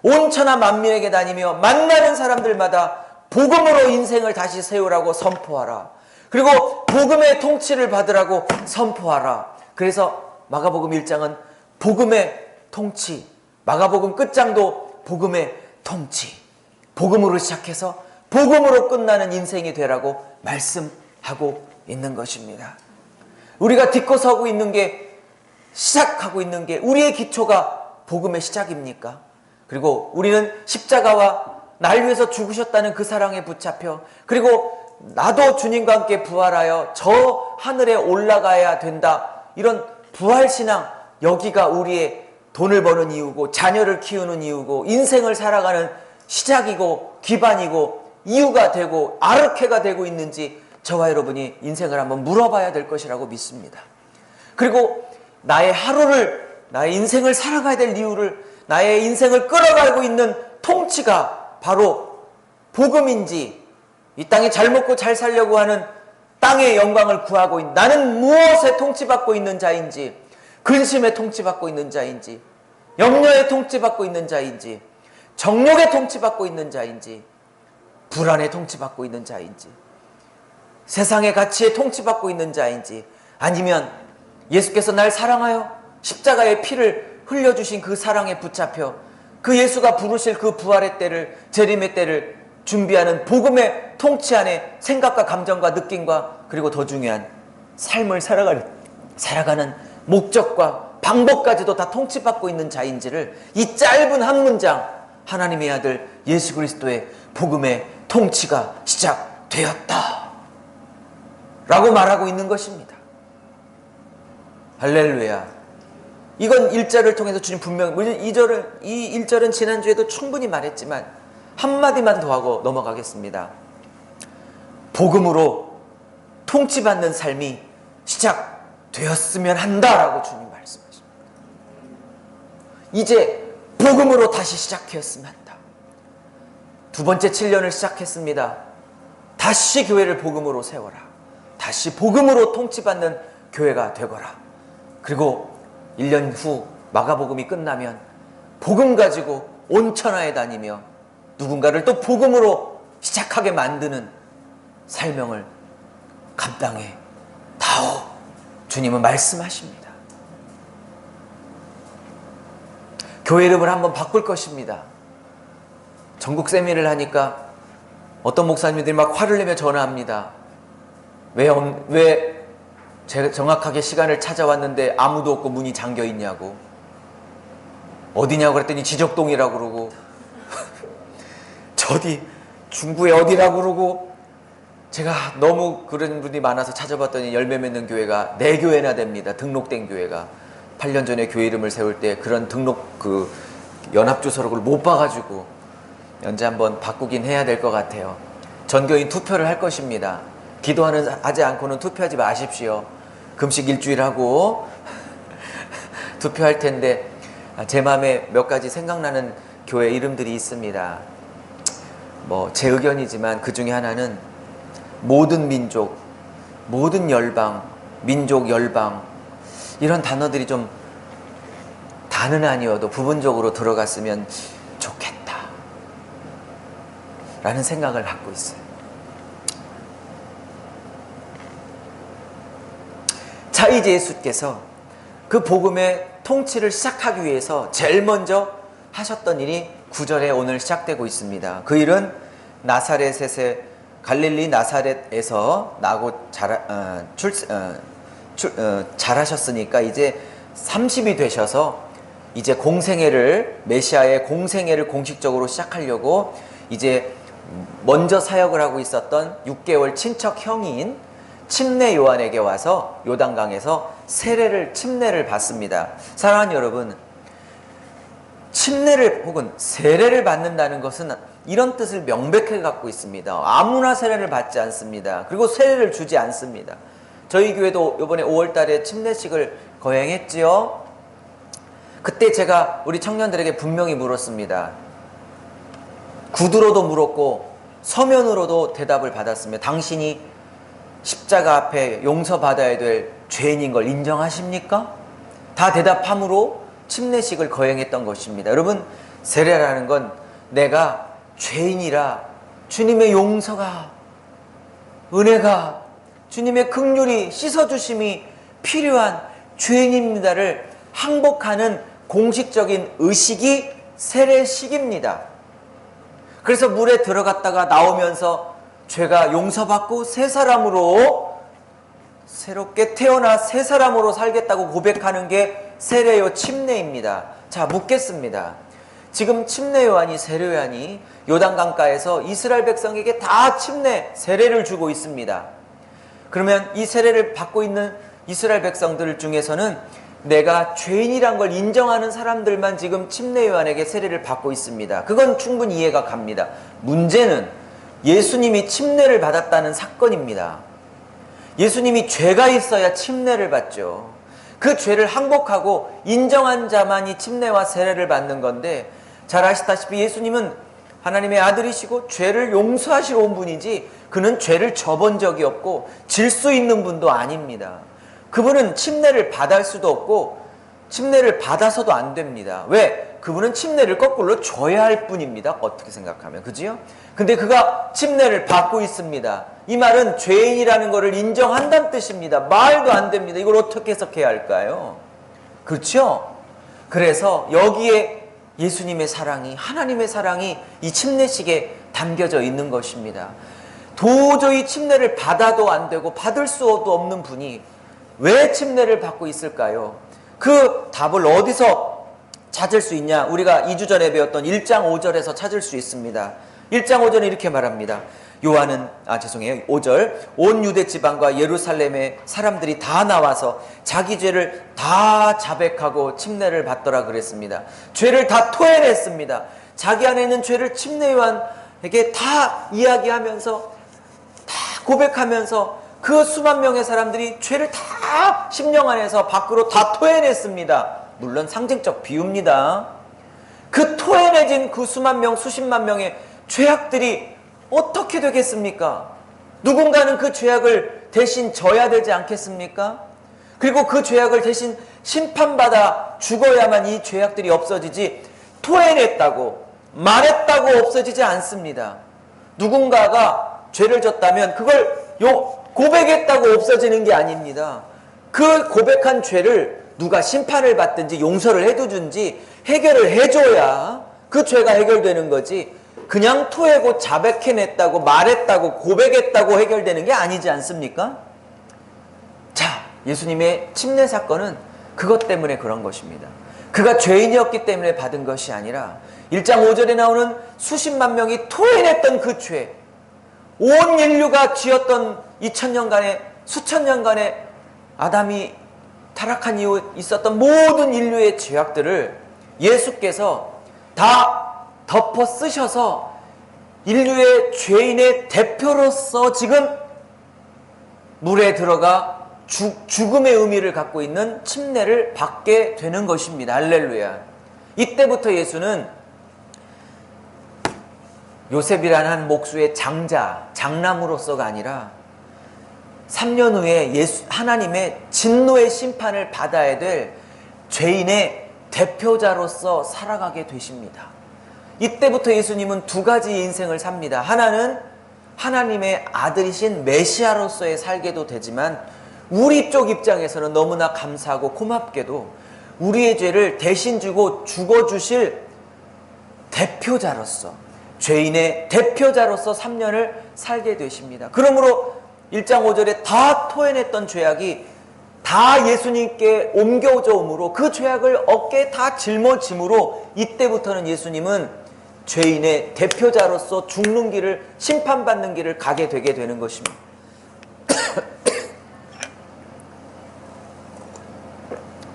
온 천하 만민에게 다니며 만나는 사람들마다 복음으로 인생을 다시 세우라고 선포하라. 그리고 복음의 통치를 받으라고 선포하라. 그래서 마가복음 1장은 복음의 통치, 마가복음 끝장도 복음의 통치, 복음으로 시작해서 복음으로 끝나는 인생이 되라고 말씀하고 있는 것입니다. 우리가 딛고 서고 있는 게, 시작하고 있는 게 우리의 기초가 복음의 시작입니까? 그리고 우리는 십자가와 날 위해서 죽으셨다는 그 사랑에 붙잡혀, 그리고 나도 주님과 함께 부활하여 저 하늘에 올라가야 된다. 이런 부활신앙, 여기가 우리의 돈을 버는 이유고 자녀를 키우는 이유고 인생을 살아가는 시작이고 기반이고 이유가 되고 아르케가 되고 있는지 저와 여러분이 인생을 한번 물어봐야 될 것이라고 믿습니다. 그리고 나의 하루를, 나의 인생을 살아가야 될 이유를, 나의 인생을 끌어가고 있는 통치가 바로 복음인지, 이 땅에 잘 먹고 잘 살려고 하는 땅의 영광을 구하고 있는, 나는 무엇에 통치받고 있는 자인지, 근심에 통치받고 있는 자인지, 염려에 통치받고 있는 자인지, 정욕에 통치받고 있는 자인지, 불안에 통치받고 있는 자인지, 세상의 가치에 통치받고 있는 자인지, 아니면 예수께서 날 사랑하여 십자가의 피를 흘려주신 그 사랑에 붙잡혀 그 예수가 부르실 그 부활의 때를, 재림의 때를 준비하는 복음의 통치 안에 생각과 감정과 느낌과 그리고 더 중요한 삶을 살아가는 목적과 방법까지도 다 통치받고 있는 자인지를 이 짧은 한 문장, 하나님의 아들 예수 그리스도의 복음의 통치가 시작되었다 라고 말하고 있는 것입니다. 할렐루야. 이건 1절을 통해서 주님 분명히, 물론 이 1절은 지난주에도 충분히 말했지만 한마디만 더 하고 넘어가겠습니다. 복음으로 통치받는 삶이 시작되었으면 한다라고 주님 말씀하십니다. 이제 복음으로 다시 시작되었으면 한다. 두 번째 7년을 시작했습니다. 다시 교회를 복음으로 세워라. 다시 복음으로 통치받는 교회가 되거라. 그리고 1년 후 마가복음이 끝나면 복음 가지고 온 천하에 다니며 누군가를 또 복음으로 시작하게 만드는 사명을 감당해 다오. 주님은 말씀하십니다. 교회 이름을 한번 바꿀 것입니다. 전국 세미를 하니까 어떤 목사님들이 막 화를 내며 전화합니다. 왜 제가 정확하게 시간을 찾아왔는데 아무도 없고 문이 잠겨 있냐고. 어디냐고 그랬더니 지적동이라고 그러고 저디 중구에 어디라고 그러고. 제가 너무 그런 분이 많아서 찾아봤더니 열매 맺는 교회가 4교회나 됩니다. 등록된 교회가. 8년 전에 교회 이름을 세울 때 그런 등록 연합주소록을 못 봐가지고 현재 한번 바꾸긴 해야 될 것 같아요. 전교인 투표를 할 것입니다. 하지 않고는 투표하지 마십시오. 금식 일주일하고 투표할 텐데 제 마음에 몇 가지 생각나는 교회 이름들이 있습니다. 제 의견이지만 그 중에 하나는 모든 민족, 모든 열방, 민족 열방, 이런 단어들이 좀 다는 아니어도 부분적으로 들어갔으면 좋겠다 라는 생각을 갖고 있어요. 자, 이제 예수께서 그 복음의 통치를 시작하기 위해서 제일 먼저 하셨던 일이 9절에 오늘 시작되고 있습니다. 그 일은 갈릴리 나사렛에서 나고 자라셨으니까 이제 30이 되셔서 이제 메시아의 공생애를 공식적으로 시작하려고 이제 먼저 사역을 하고 있었던 6개월 친척 형인 침례 요한에게 와서 요단강에서 침례를 받습니다. 사랑하는 여러분, 침례를 혹은 세례를 받는다는 것은 이런 뜻을 명백하게 갖고 있습니다. 아무나 세례를 받지 않습니다. 그리고 세례를 주지 않습니다. 저희 교회도 이번에 5월달에 침례식을 거행했지요. 그때 제가 우리 청년들에게 분명히 물었습니다. 구두로도 물었고 서면으로도 대답을 받았으며, 당신이 십자가 앞에 용서받아야 될 죄인인 걸 인정하십니까? 다 대답함으로 침례식을 거행했던 것입니다. 여러분, 세례라는 건 내가 죄인이라 주님의 용서가, 은혜가, 주님의 긍휼이, 씻어주심이 필요한 죄인입니다를 항복하는 공식적인 의식이 세례식입니다. 그래서 물에 들어갔다가 나오면서 죄가 용서받고 새 사람으로, 새롭게 태어나 새 사람으로 살겠다고 고백하는 게 세례요 침례입니다. 자, 묻겠습니다. 지금 침례 요한이, 세례 요한이 요단강가에서 이스라엘 백성에게 다 세례를 주고 있습니다. 그러면 이 세례를 받고 있는 이스라엘 백성들 중에서는 내가 죄인이란 걸 인정하는 사람들만 지금 침례 요한에게 세례를 받고 있습니다. 그건 충분히 이해가 갑니다. 문제는 예수님이 침례를 받았다는 사건입니다. 예수님이 죄가 있어야 침례를 받죠. 그 죄를 항복하고 인정한 자만이 침례와 세례를 받는 건데, 잘 아시다시피 예수님은 하나님의 아들이시고 죄를 용서하시러 온 분이지 그는 죄를 져본 적이 없고 질 수 있는 분도 아닙니다. 그분은 침례를 받을 수도 없고 침례를 받아서도 안 됩니다. 왜? 그분은 침례를 거꾸로 줘야 할 뿐입니다. 어떻게 생각하면, 그지요? 근데 그가 침례를 받고 있습니다. 이 말은 죄인이라는 것을 인정한다는 뜻입니다. 말도 안 됩니다. 이걸 어떻게 해석해야 할까요? 그렇죠? 그래서 여기에 예수님의 사랑이, 하나님의 사랑이 이 침례식에 담겨져 있는 것입니다. 도저히 침례를 받아도 안 되고 받을 수도 없는 분이 왜 침례를 받고 있을까요? 그 답을 어디서 찾을 수 있냐? 우리가 2주 전에 배웠던 1장 5절에서 찾을 수 있습니다. 1장 5절은 이렇게 말합니다. 요한은 5절 온 유대 지방과 예루살렘의 사람들이 다 나와서 자기 죄를 다 자백하고 침례를 받더라 그랬습니다. 죄를 다 토해냈습니다. 자기 안에 있는 죄를 침례 요한에게 다 이야기하면서 다 고백하면서 그 수만 명의 사람들이 죄를 다 심령 안에서 밖으로 다 토해냈습니다. 물론 상징적 비유입니다. 그 토해내진 그 수만 명, 수십만 명의 죄악들이 어떻게 되겠습니까? 누군가는 그 죄악을 대신 져야 되지 않겠습니까? 그리고 그 죄악을 대신 심판받아 죽어야만 이 죄악들이 없어지지, 토해냈다고 말했다고 없어지지 않습니다. 누군가가 죄를 졌다면 그걸 고백했다고 없어지는 게 아닙니다. 그 고백한 죄를 누가 심판을 받든지 용서를 해두든지 해결을 해줘야 그 죄가 해결되는 거지, 그냥 토해고 자백해냈다고 말했다고 고백했다고 해결되는 게 아니지 않습니까? 자, 예수님의 침례 사건은 그것 때문에 그런 것입니다. 그가 죄인이었기 때문에 받은 것이 아니라 1장 5절에 나오는 수십만 명이 토해냈던 그 죄, 온 인류가 지었던 2000년간의 수천 년간의 아담이 타락한 이후 있었던 모든 인류의 죄악들을 예수께서 다 덮어 쓰셔서 인류의 죄인의 대표로서 지금 물에 들어가 죽음의 의미를 갖고 있는 침례를 받게 되는 것입니다. 할렐루야. 이때부터 예수는 요셉이라는 한 목수의 장남으로서가 아니라 3년 후에 하나님의 진노의 심판을 받아야 될 죄인의 대표자로서 살아가게 되십니다. 이때부터 예수님은 두 가지 인생을 삽니다. 하나는 하나님의 아들이신 메시아로서의 살게도 되지만, 우리 쪽 입장에서는 너무나 감사하고 고맙게도 우리의 죄를 대신 주고 죽어주실 대표자로서, 죄인의 대표자로서 3년을 살게 되십니다. 그러므로 1장 5절에 다 토해냈던 죄악이 다 예수님께 옮겨져 오므로 그 죄악을 어깨에 다 짊어짐으로 이때부터는 예수님은 죄인의 대표자로서 죽는 길을, 심판받는 길을 가게 되게 되는 것입니다.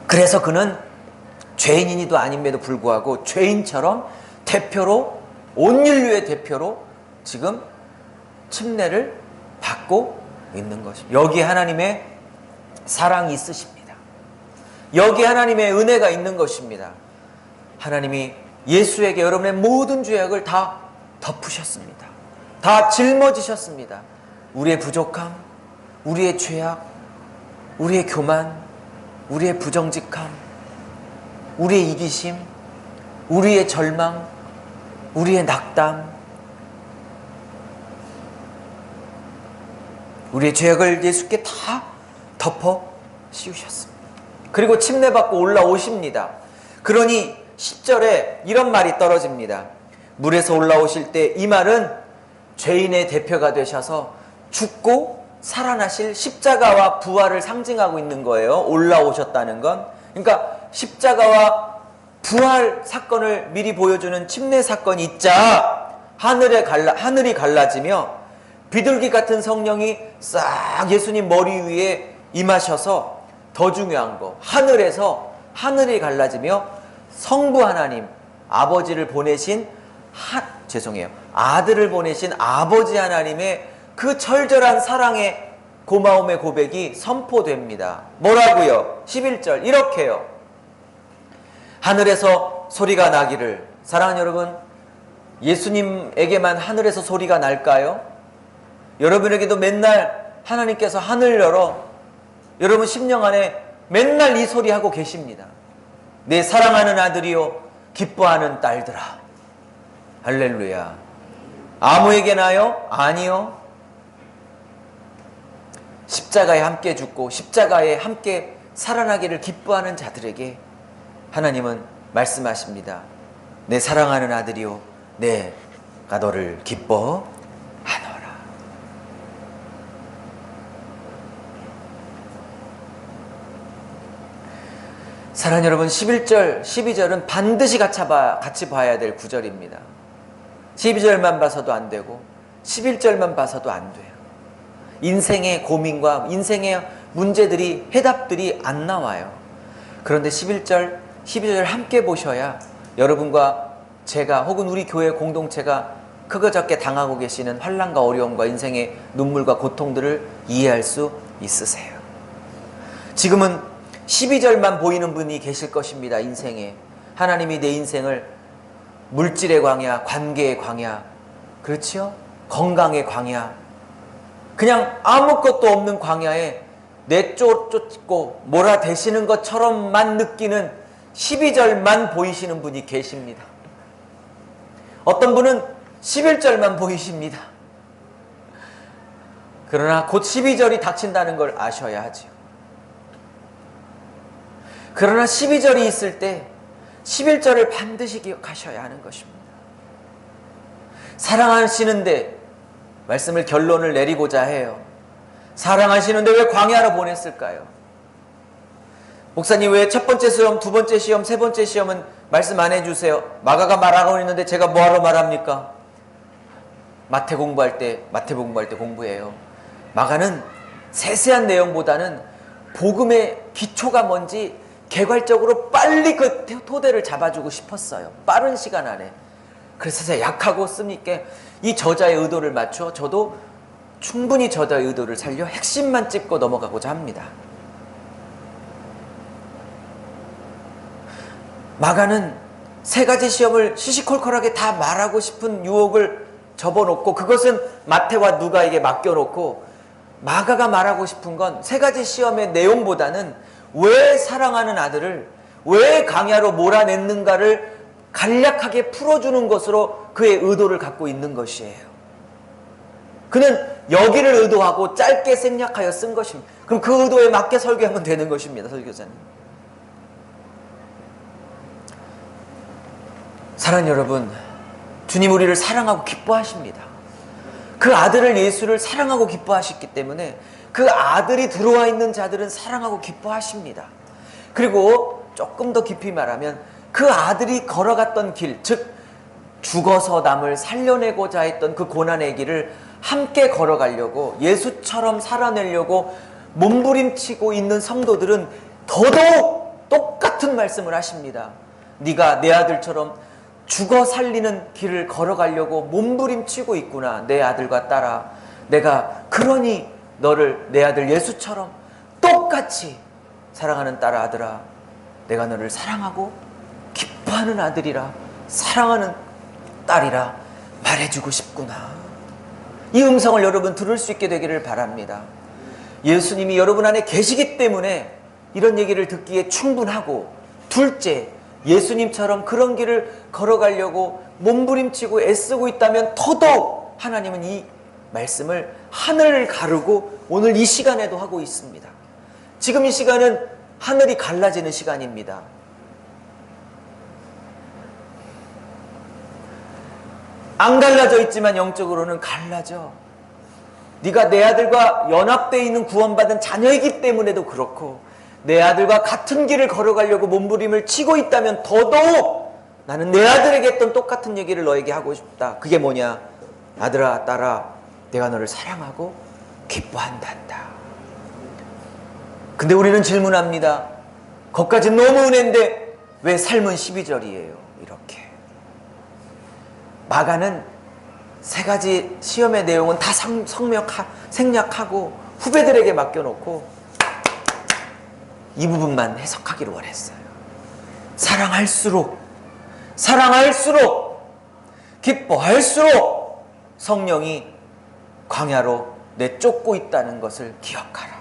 그래서 그는 죄인이니도 아님에도 불구하고 죄인처럼 대표로, 온 인류의 대표로 지금 침례를 받고 있는 것입니다. 여기에 하나님의 사랑이 있으십니다. 여기에 하나님의 은혜가 있는 것입니다. 하나님이 예수에게 여러분의 모든 죄악을 다 덮으셨습니다. 다 짊어지셨습니다. 우리의 부족함, 우리의 죄악, 우리의 교만, 우리의 부정직함, 우리의 이기심, 우리의 절망, 우리의 낙담, 우리의 죄악을 예수께 다 덮어 씌우셨습니다. 그리고 침례받고 올라오십니다. 그러니 10절에 이런 말이 떨어집니다. 물에서 올라오실 때, 이 말은 죄인의 대표가 되셔서 죽고 살아나실 십자가와 부활을 상징하고 있는 거예요. 올라오셨다는 건. 그러니까 십자가와 부활 사건을 미리 보여주는 침례 사건이 있자 하늘이 갈라지며 비둘기 같은 성령이 싹 예수님 머리 위에 임하셔서, 더 중요한 거, 하늘에서 하늘이 갈라지며 성부 하나님, 아버지를 보내신 아들을 보내신 아버지 하나님의 그 절절한 사랑의 고마움의 고백이 선포됩니다. 뭐라고요? 11절 이렇게요. 하늘에서 소리가 나기를. 사랑하는 여러분, 예수님에게만 하늘에서 소리가 날까요? 여러분에게도 맨날 하나님께서 하늘 열어 여러분 심령 안에 맨날 이 소리 하고 계십니다. 내 사랑하는 아들이요 기뻐하는 딸들아. 할렐루야. 아무에게나요? 아니요. 십자가에 함께 죽고 십자가에 함께 살아나기를 기뻐하는 자들에게 하나님은 말씀하십니다. 내 사랑하는 아들이요 내가 너를 기뻐하노라. 사랑하는 여러분, 11절, 12절은 반드시 같이 봐야 될 구절입니다. 12절만 봐서도 안 되고 11절만 봐서도 안 돼요. 인생의 고민과 인생의 문제들이, 해답들이 안 나와요. 그런데 11절, 12절 함께 보셔야 여러분과 제가 혹은 우리 교회 공동체가 크고 작게 당하고 계시는 환난과 어려움과 인생의 눈물과 고통들을 이해할 수 있으세요. 지금은 12절만 보이는 분이 계실 것입니다. 인생에 하나님이 내 인생을 물질의 광야, 관계의 광야, 그렇죠? 건강의 광야, 그냥 아무것도 없는 광야에 내쫓고 몰아대시는 것처럼만 느끼는 12절만 보이시는 분이 계십니다. 어떤 분은 11절만 보이십니다. 그러나 곧 12절이 닥친다는 걸 아셔야 하죠. 그러나 12절이 있을 때 11절을 반드시 기억하셔야 하는 것입니다. 사랑하시는데, 말씀을 결론을 내리고자 해요. 사랑하시는데 왜 광야로 보냈을까요? 목사님, 왜 첫 번째 시험, 두 번째 시험, 세 번째 시험은 말씀 안 해주세요? 마가가 말하고 있는데 제가 뭐하러 말합니까? 마태복음 공부할 때 공부해요. 마가는 세세한 내용보다는 복음의 기초가 뭔지 개괄적으로 빨리 그 토대를 잡아주고 싶었어요. 빠른 시간 안에. 그래서 제가 약하고 쓰니까 이 저자의 의도를 맞춰 저도 충분히 저자의 의도를 살려 핵심만 찝고 넘어가고자 합니다. 마가는 세 가지 시험을 시시콜콜하게 다 말하고 싶은 유혹을 접어놓고 그것은 마태와 누가에게 맡겨놓고 마가가 말하고 싶은 건 세 가지 시험의 내용보다는 왜 사랑하는 아들을 왜 광야로 몰아냈는가를 간략하게 풀어주는 것으로 그의 의도를 갖고 있는 것이에요. 그는 여기를 의도하고 짧게 생략하여 쓴 것입니다. 그럼 그 의도에 맞게 설교하면 되는 것입니다. 설교자님. 사랑하는 여러분, 주님 우리를 사랑하고 기뻐하십니다. 그 아들을 예수를 사랑하고 기뻐하셨기 때문에 그 아들이 들어와 있는 자들은 사랑하고 기뻐하십니다. 그리고 조금 더 깊이 말하면 그 아들이 걸어갔던 길, 즉 죽어서 남을 살려내고자 했던 그 고난의 길을 함께 걸어가려고 예수처럼 살아내려고 몸부림치고 있는 성도들은 더더욱 똑같은 말씀을 하십니다. 네가 내 아들처럼 죽어 살리는 길을 걸어가려고 몸부림치고 있구나. 내 아들과 딸아, 내가 그러니 너를 내 아들 예수처럼 똑같이 사랑하는 딸아, 아들아, 내가 너를 사랑하고 기뻐하는 아들이라, 사랑하는 딸이라 말해주고 싶구나. 이 음성을 여러분 들을 수 있게 되기를 바랍니다. 예수님이 여러분 안에 계시기 때문에 이런 얘기를 듣기에 충분하고, 둘째, 예수님처럼 그런 길을 걸어가려고 몸부림치고 애쓰고 있다면 더더욱 하나님은 이 말씀을 하늘을 가르고 오늘 이 시간에도 하고 있습니다. 지금 이 시간은 하늘이 갈라지는 시간입니다. 안 갈라져 있지만 영적으로는 갈라져. 네가 내 아들과 연합되어 있는 구원받은 자녀이기 때문에도 그렇고, 내 아들과 같은 길을 걸어가려고 몸부림을 치고 있다면 더더욱 나는 내 아들에게 했던 똑같은 얘기를 너에게 하고 싶다. 그게 뭐냐? 아들아, 딸아, 내가 너를 사랑하고 기뻐한단다. 근데 우리는 질문합니다. 거기까지 너무 은혜인데 왜 삶은 12절이에요? 이렇게. 마가는 세 가지 시험의 내용은 다 생략하고 후배들에게 맡겨놓고 이 부분만 해석하기를 원했어요. 사랑할수록 기뻐할수록 성령이 광야로 내쫓고 있다는 것을 기억하라.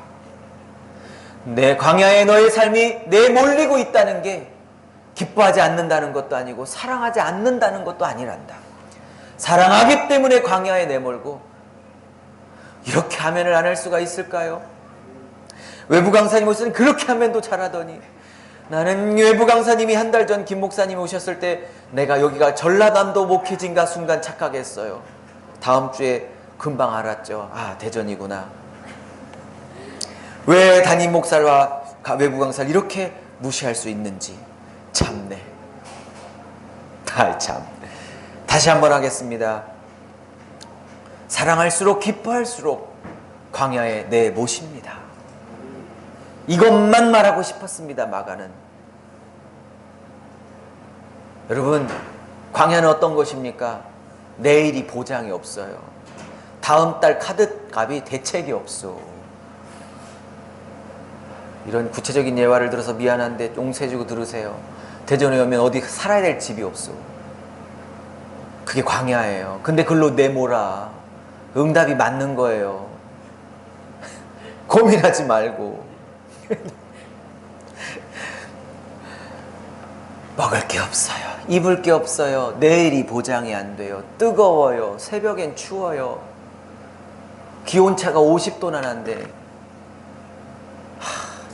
내 광야에 너의 삶이 내몰리고 있다는 게 기뻐하지 않는다는 것도 아니고 사랑하지 않는다는 것도 아니란다. 사랑하기 때문에 광야에 내몰고, 이렇게 하면을 안 할 수가 있을까요? 외부 강사님 오시는 그렇게 하면도 잘하더니, 나는 외부 강사님이 한 달 전 김 목사님이 오셨을 때 내가 여기가 전라남도 목회진가 순간 착각했어요. 다음 주에 금방 알았죠. 아, 대전이구나. 왜 담임 목사와 외부 강사를 이렇게 무시할 수 있는지. 참네. 참. 다시 한번 하겠습니다. 사랑할수록 기뻐할수록 광야에 내모십니다. 이것만 말하고 싶었습니다. 마가는. 여러분, 광야는 어떤 것입니까? 내일이 보장이 없어요. 다음 달 카드값이 대책이 없어. 이런 구체적인 예화를 들어서 미안한데 용서해주고 들으세요. 대전에 오면 어디 살아야 될 집이 없어. 그게 광야예요. 근데 글로 내모라. 응답이 맞는 거예요. 고민하지 말고. 먹을 게 없어요. 입을 게 없어요. 내일이 보장이 안 돼요. 뜨거워요. 새벽엔 추워요. 기온차가 50도나 난데.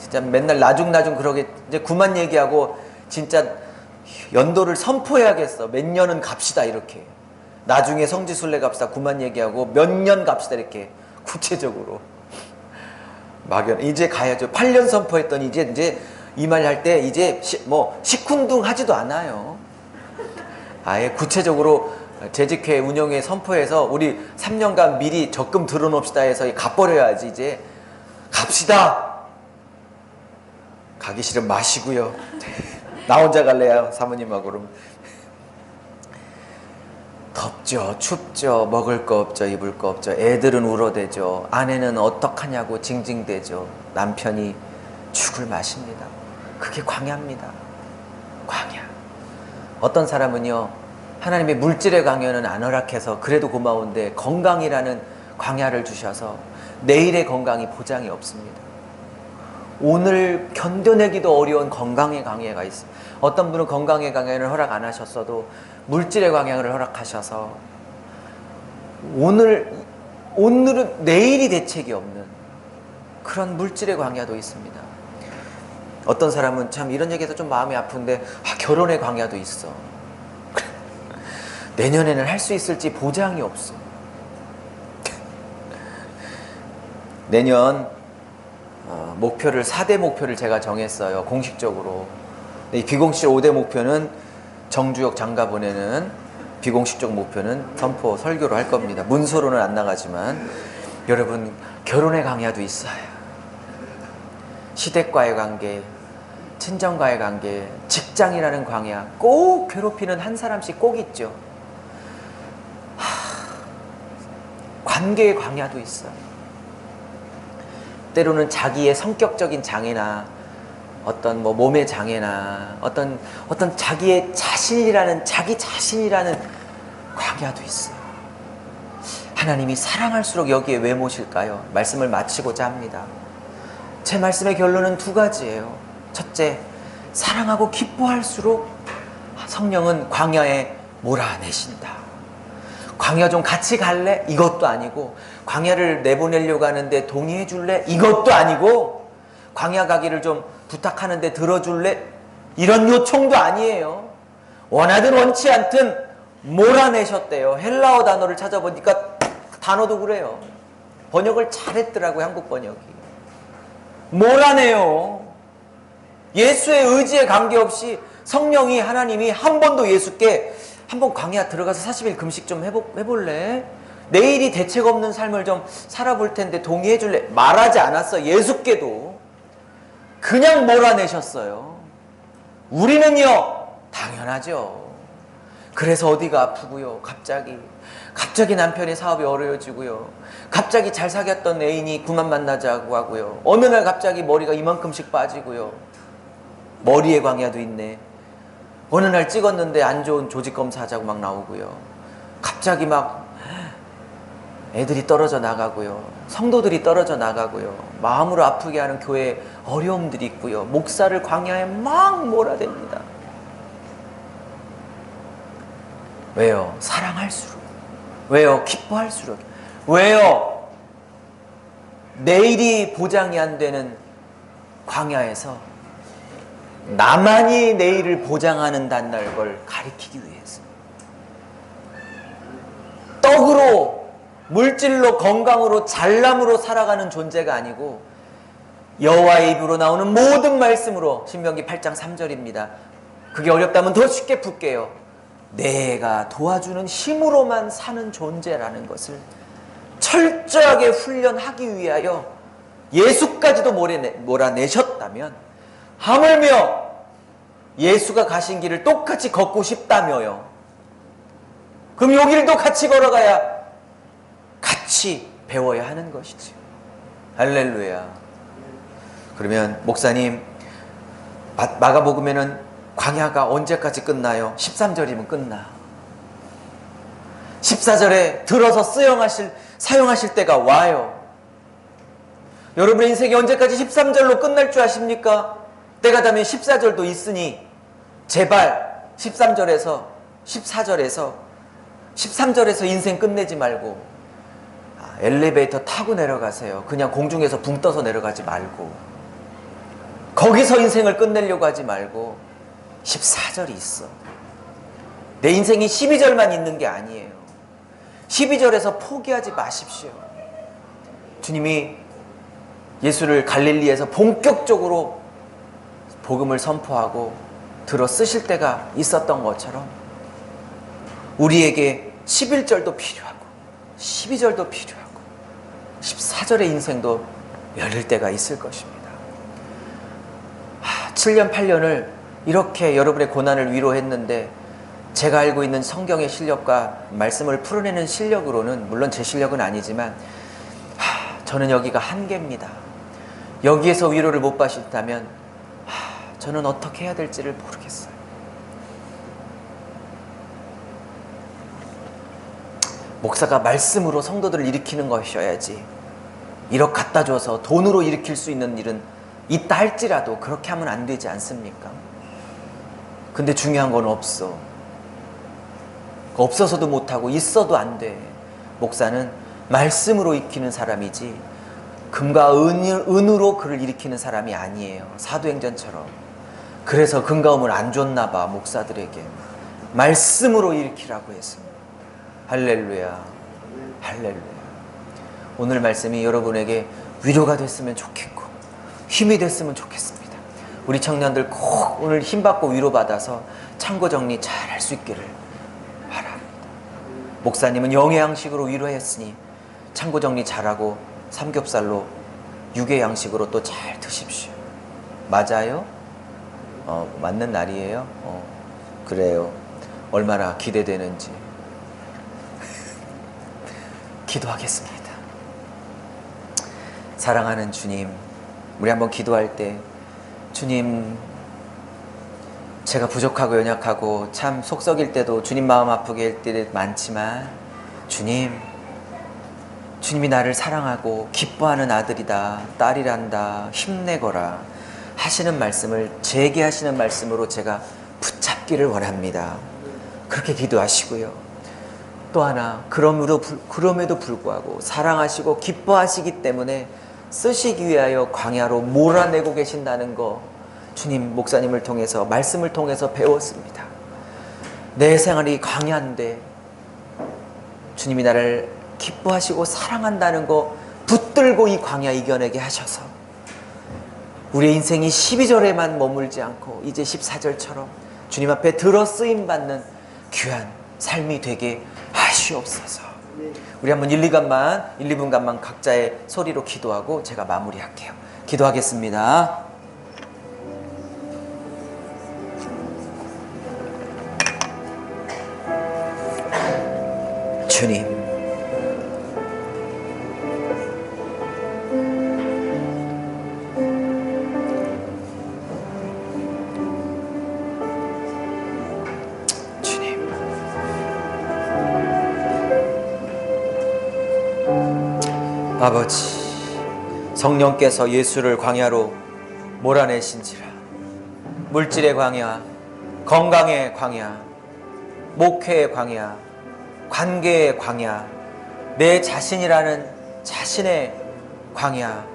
진짜 맨날 나중나중 그러게 이제 그만 얘기하고 진짜 연도를 선포해야겠어. 몇 년은 갑시다 이렇게. 나중에 성지순례 갑시다. 그만 얘기하고 몇 년 갑시다 이렇게 구체적으로. 막연 이제 가야죠. 8년 선포했더니 이제 이 말 할 때 이제 뭐 시큰둥 하지도 않아요. 아예 구체적으로 재직회 운영에 선포해서 우리 3년간 미리 적금 들어놓읍시다 해서 갚버려야지. 이제 갑시다. 가기 싫으면 마시고요. 나 혼자 갈래요. 사모님하고. 그럼 덥죠, 춥죠, 먹을 거 없죠, 입을 거 없죠. 애들은 울어대죠. 아내는 어떡하냐고 징징대죠. 남편이 죽을 맛입니다. 그게 광야입니다. 광야. 어떤 사람은요, 하나님의 물질의 광야는 안 허락해서 그래도 고마운데 건강이라는 광야를 주셔서 내일의 건강이 보장이 없습니다. 오늘 견뎌내기도 어려운 건강의 광야가 있습니다. 어떤 분은 건강의 광야를 허락 안 하셨어도 물질의 광야를 허락하셔서 오늘은 내일이 대책이 없는 그런 물질의 광야도 있습니다. 어떤 사람은 참 이런 얘기해서 좀 마음이 아픈데 결혼의 광야도 있어. 내년에는 할 수 있을지 보장이 없어. 내년 목표를 4대 목표를 제가 정했어요. 공식적으로. 이 비공식 5대 목표는 정주역 장가 보내는 비공식적 목표는 선포 설교로 할 겁니다. 문서로는 안 나가지만 여러분 결혼의 강야도 있어요. 시댁과의 관계, 친정과의 관계, 직장이라는 광야 꼭 괴롭히는 한 사람씩 꼭 있죠. 관계의 광야도 있어요. 때로는 자기의 성격적인 장애나 어떤 뭐 몸의 장애나 어떤 자기의 자기 자신이라는 광야도 있어요. 하나님이 사랑할수록 여기에 왜 모실까요? 말씀을 마치고자 합니다. 제 말씀의 결론은 두 가지예요. 첫째, 사랑하고 기뻐할수록 성령은 광야에 몰아내신다. 광야 좀 같이 갈래? 이것도 아니고, 광야를 내보내려고 하는데 동의해 줄래? 이것도 아니고, 광야 가기를 좀 부탁하는데 들어줄래? 이런 요청도 아니에요. 원하든 원치 않든 몰아내셨대요. 헬라어 단어를 찾아보니까 단어도 그래요. 번역을 잘했더라고요, 한국 번역이. 몰아내요. 예수의 의지에 관계없이 성령이 하나님이 한 번도 예수께 한번 광야 들어가서 40일 금식 좀 해볼래? 내일이 대책 없는 삶을 좀 살아볼 텐데 동의해 줄래? 말하지 않았어. 예수께도. 그냥 몰아내셨어요. 우리는요, 당연하죠. 그래서 어디가 아프고요. 갑자기 남편의 사업이 어려워지고요. 갑자기 잘 사귀었던 애인이 그만 만나자고 하고요. 어느 날 갑자기 머리가 이만큼씩 빠지고요. 머리에 광야도 있네. 어느 날 찍었는데 안 좋은 조직 검사하자고 막 나오고요. 갑자기 막 애들이 떨어져 나가고요. 성도들이 떨어져 나가고요. 마음으로 아프게 하는 교회에 어려움들이 있고요. 목사를 광야에 막 몰아댑니다. 왜요? 사랑할수록. 왜요? 기뻐할수록. 왜요? 내일이 보장이 안 되는 광야에서 나만이 내일을 보장하는다는 걸 가리키기 위해서. 떡으로, 물질로, 건강으로, 잘남으로 살아가는 존재가 아니고 여호와의 입으로 나오는 모든 말씀으로. 신명기 8장 3절입니다. 그게 어렵다면 더 쉽게 풀게요. 내가 도와주는 힘으로만 사는 존재라는 것을 철저하게 훈련하기 위하여 예수까지도 몰아내셨다면, 하물며 예수가 가신 길을 똑같이 걷고 싶다며요. 그럼 요 길도 같이 걸어가야 같이 배워야 하는 것이지. 할렐루야. 그러면 목사님, 마가복음에는 광야가 언제까지 끝나요? 13절이면 끝나. 14절에 들어서 사용하실 때가 와요. 여러분의 인생이 언제까지 13절로 끝날 줄 아십니까? 때가 되면 14절도 있으니 제발 13절에서 14절에서 13절에서 인생 끝내지 말고 엘리베이터 타고 내려가세요. 그냥 공중에서 붕 떠서 내려가지 말고, 거기서 인생을 끝내려고 하지 말고 14절이 있어. 내 인생이 12절만 있는 게 아니에요. 12절에서 포기하지 마십시오. 주님이 예수를 갈릴리에서 본격적으로 복음을 선포하고 들어 쓰실 때가 있었던 것처럼 우리에게 11절도 필요하고 12절도 필요하고 14절의 인생도 열릴 때가 있을 것입니다. 7년 8년을 이렇게 여러분의 고난을 위로했는데, 제가 알고 있는 성경의 실력과 말씀을 풀어내는 실력으로는, 물론 제 실력은 아니지만 저는 여기가 한계입니다. 여기에서 위로를 못 받으셨다면 저는 어떻게 해야 될지를 모르겠어요. 목사가 말씀으로 성도들을 일으키는 것이어야지, 1억 갖다 줘서 돈으로 일으킬 수 있는 일은 있다 할지라도 그렇게 하면 안 되지 않습니까? 근데 중요한 건 없어. 없어서도 못하고 있어도 안 돼. 목사는 말씀으로 일으키는 사람이지 금과 은으로 그를 일으키는 사람이 아니에요. 사도행전처럼. 그래서 금과 은을 안 줬나 봐, 목사들에게. 말씀으로 일으키라고 했습니다. 할렐루야. 할렐루야. 오늘 말씀이 여러분에게 위로가 됐으면 좋겠고 힘이 됐으면 좋겠습니다. 우리 청년들 꼭 오늘 힘받고 위로받아서 창고 정리 잘 할 수 있기를 바랍니다. 목사님은 영의 양식으로 위로했으니 창고 정리 잘하고 삼겹살로 육의 양식으로 또 잘 드십시오. 맞아요? 맞는 날이에요? 그래요. 얼마나 기대되는지. 기도하겠습니다. 사랑하는 주님, 우리 한번 기도할 때, 주님, 제가 부족하고 연약하고 참 속 썩일 때도 주님 마음 아프게 할 때도 많지만, 주님이 나를 사랑하고 기뻐하는 아들이다, 딸이란다, 힘내거라 하시는 말씀을, 제게 하시는 말씀으로 제가 붙잡기를 원합니다. 그렇게 기도하시고요. 또 하나, 그럼에도 불구하고 사랑하시고 기뻐하시기 때문에 쓰시기 위하여 광야로 몰아내고 계신다는 거, 주님, 목사님을 통해서, 말씀을 통해서 배웠습니다. 내 생활이 광야인데 주님이 나를 기뻐하시고 사랑한다는 거 붙들고 이 광야 이겨내게 하셔서 우리의 인생이 12절에만 머물지 않고 이제 14절처럼 주님 앞에 들어 쓰임받는 귀한 삶이 되게 하시옵소서. 우리 한번 1, 2분간만 각자의 소리로 기도하고 제가 마무리할게요. 기도하겠습니다. 주님, 아버지, 성령께서 예수를 광야로 몰아내신지라. 물질의 광야, 건강의 광야, 목회의 광야, 관계의 광야, 내 자신이라는 자신의 광야,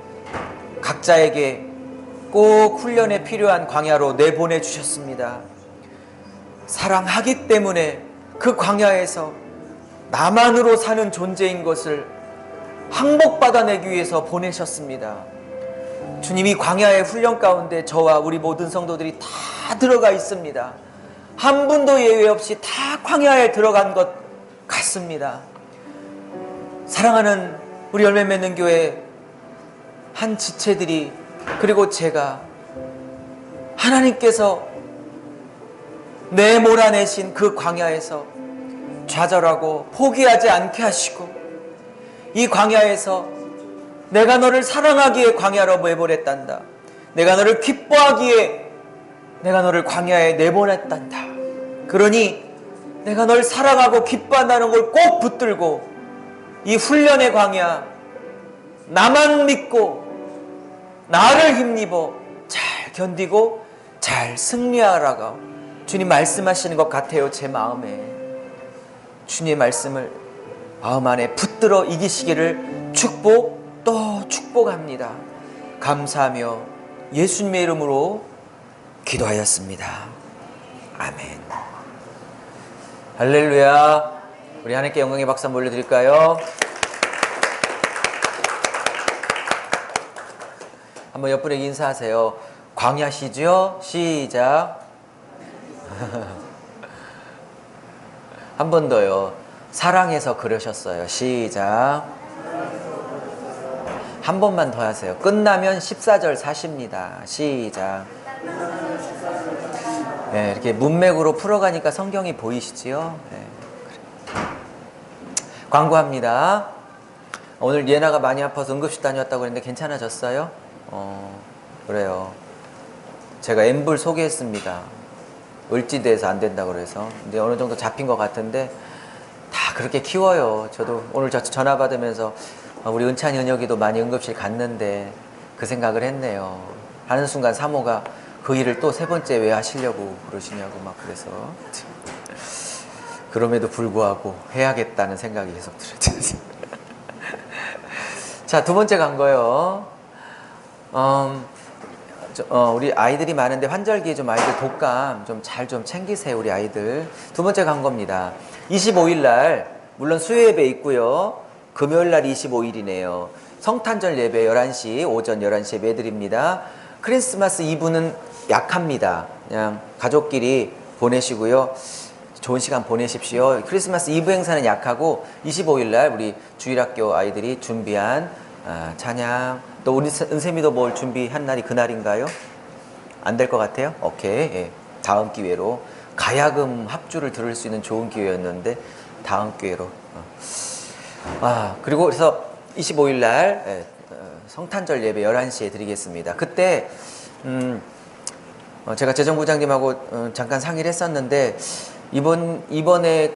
각자에게 꼭 훈련에 필요한 광야로 내보내 주셨습니다. 사랑하기 때문에 그 광야에서 나만으로 사는 존재인 것을 항복받아내기 위해서 보내셨습니다. 주님이 광야의 훈련 가운데 저와 우리 모든 성도들이 다 들어가 있습니다. 한 분도 예외 없이 다 광야에 들어간 것 같습니다. 사랑하는 우리 열매 맺는 교회 한 지체들이, 그리고 제가, 하나님께서 내몰아내신 그 광야에서 좌절하고 포기하지 않게 하시고, 이 광야에서 내가 너를 사랑하기에 광야로 내보냈단다, 내가 너를 기뻐하기에 내가 너를 광야에 내보냈단다, 그러니 내가 널 사랑하고 기뻐한다는 걸 꼭 붙들고 이 훈련의 광야, 나만 믿고 나를 힘입어 잘 견디고 잘 승리하라고 주님 말씀하시는 것 같아요. 제 마음에 주님의 말씀을 마음 안에 붙들어 이기시기를 또 축복합니다. 감사하며 예수님의 이름으로 기도하였습니다. 아멘. 할렐루야. 우리 하나님께 영광의 박수 한번 올려드릴까요? 한번 옆분에 인사하세요. 광야시죠? 시작. 한 번 더요. 사랑해서 그러셨어요. 시작. 한 번만 더 하세요. 끝나면 14절 사십니다. 시작. 네, 이렇게 문맥으로 풀어가니까 성경이 보이시지요? 네. 광고합니다. 오늘 예나가 많이 아파서 응급실 다녔다고 했는데 괜찮아졌어요? 그래요. 제가 엠불 소개했습니다. 을지대에서 안 된다고 그래서. 근데 어느 정도 잡힌 것 같은데 다 그렇게 키워요. 저도 오늘 전화 받으면서 우리 은찬이 은혁이도 많이 응급실 갔는데 그 생각을 했네요. 하는 순간 사모가 그 일을 또 세 번째 왜 하시려고 그러시냐고 막 그래서 그럼에도 불구하고 해야겠다는 생각이 계속 들었어요. 자, 두 번째 간 거요. 우리 아이들이 많은데 환절기에 좀 아이들 독감 좀 잘 좀 챙기세요. 우리 아이들. 두 번째 간 겁니다. 25일 날 물론 수요 예배 있고요. 금요일 날 25일이네요. 성탄절 예배 11시 오전 11시에 예배 드립니다. 크리스마스 이브는 약합니다. 그냥 가족끼리 보내시고요. 좋은 시간 보내십시오. 크리스마스 이브 행사는 약하고 25일 날 우리 주일학교 아이들이 준비한 찬양, 또 우리 은샘이도 뭘 준비한 날이 그날인가요? 안 될 것 같아요? 오케이. 예. 다음 기회로 가야금 합주를 들을 수 있는 좋은 기회였는데 다음 기회로. 그리고 그래서 25일 날 성탄절 예배 11시에 드리겠습니다. 그때 제가 재정부장님하고 잠깐 상의를 했었는데 이번에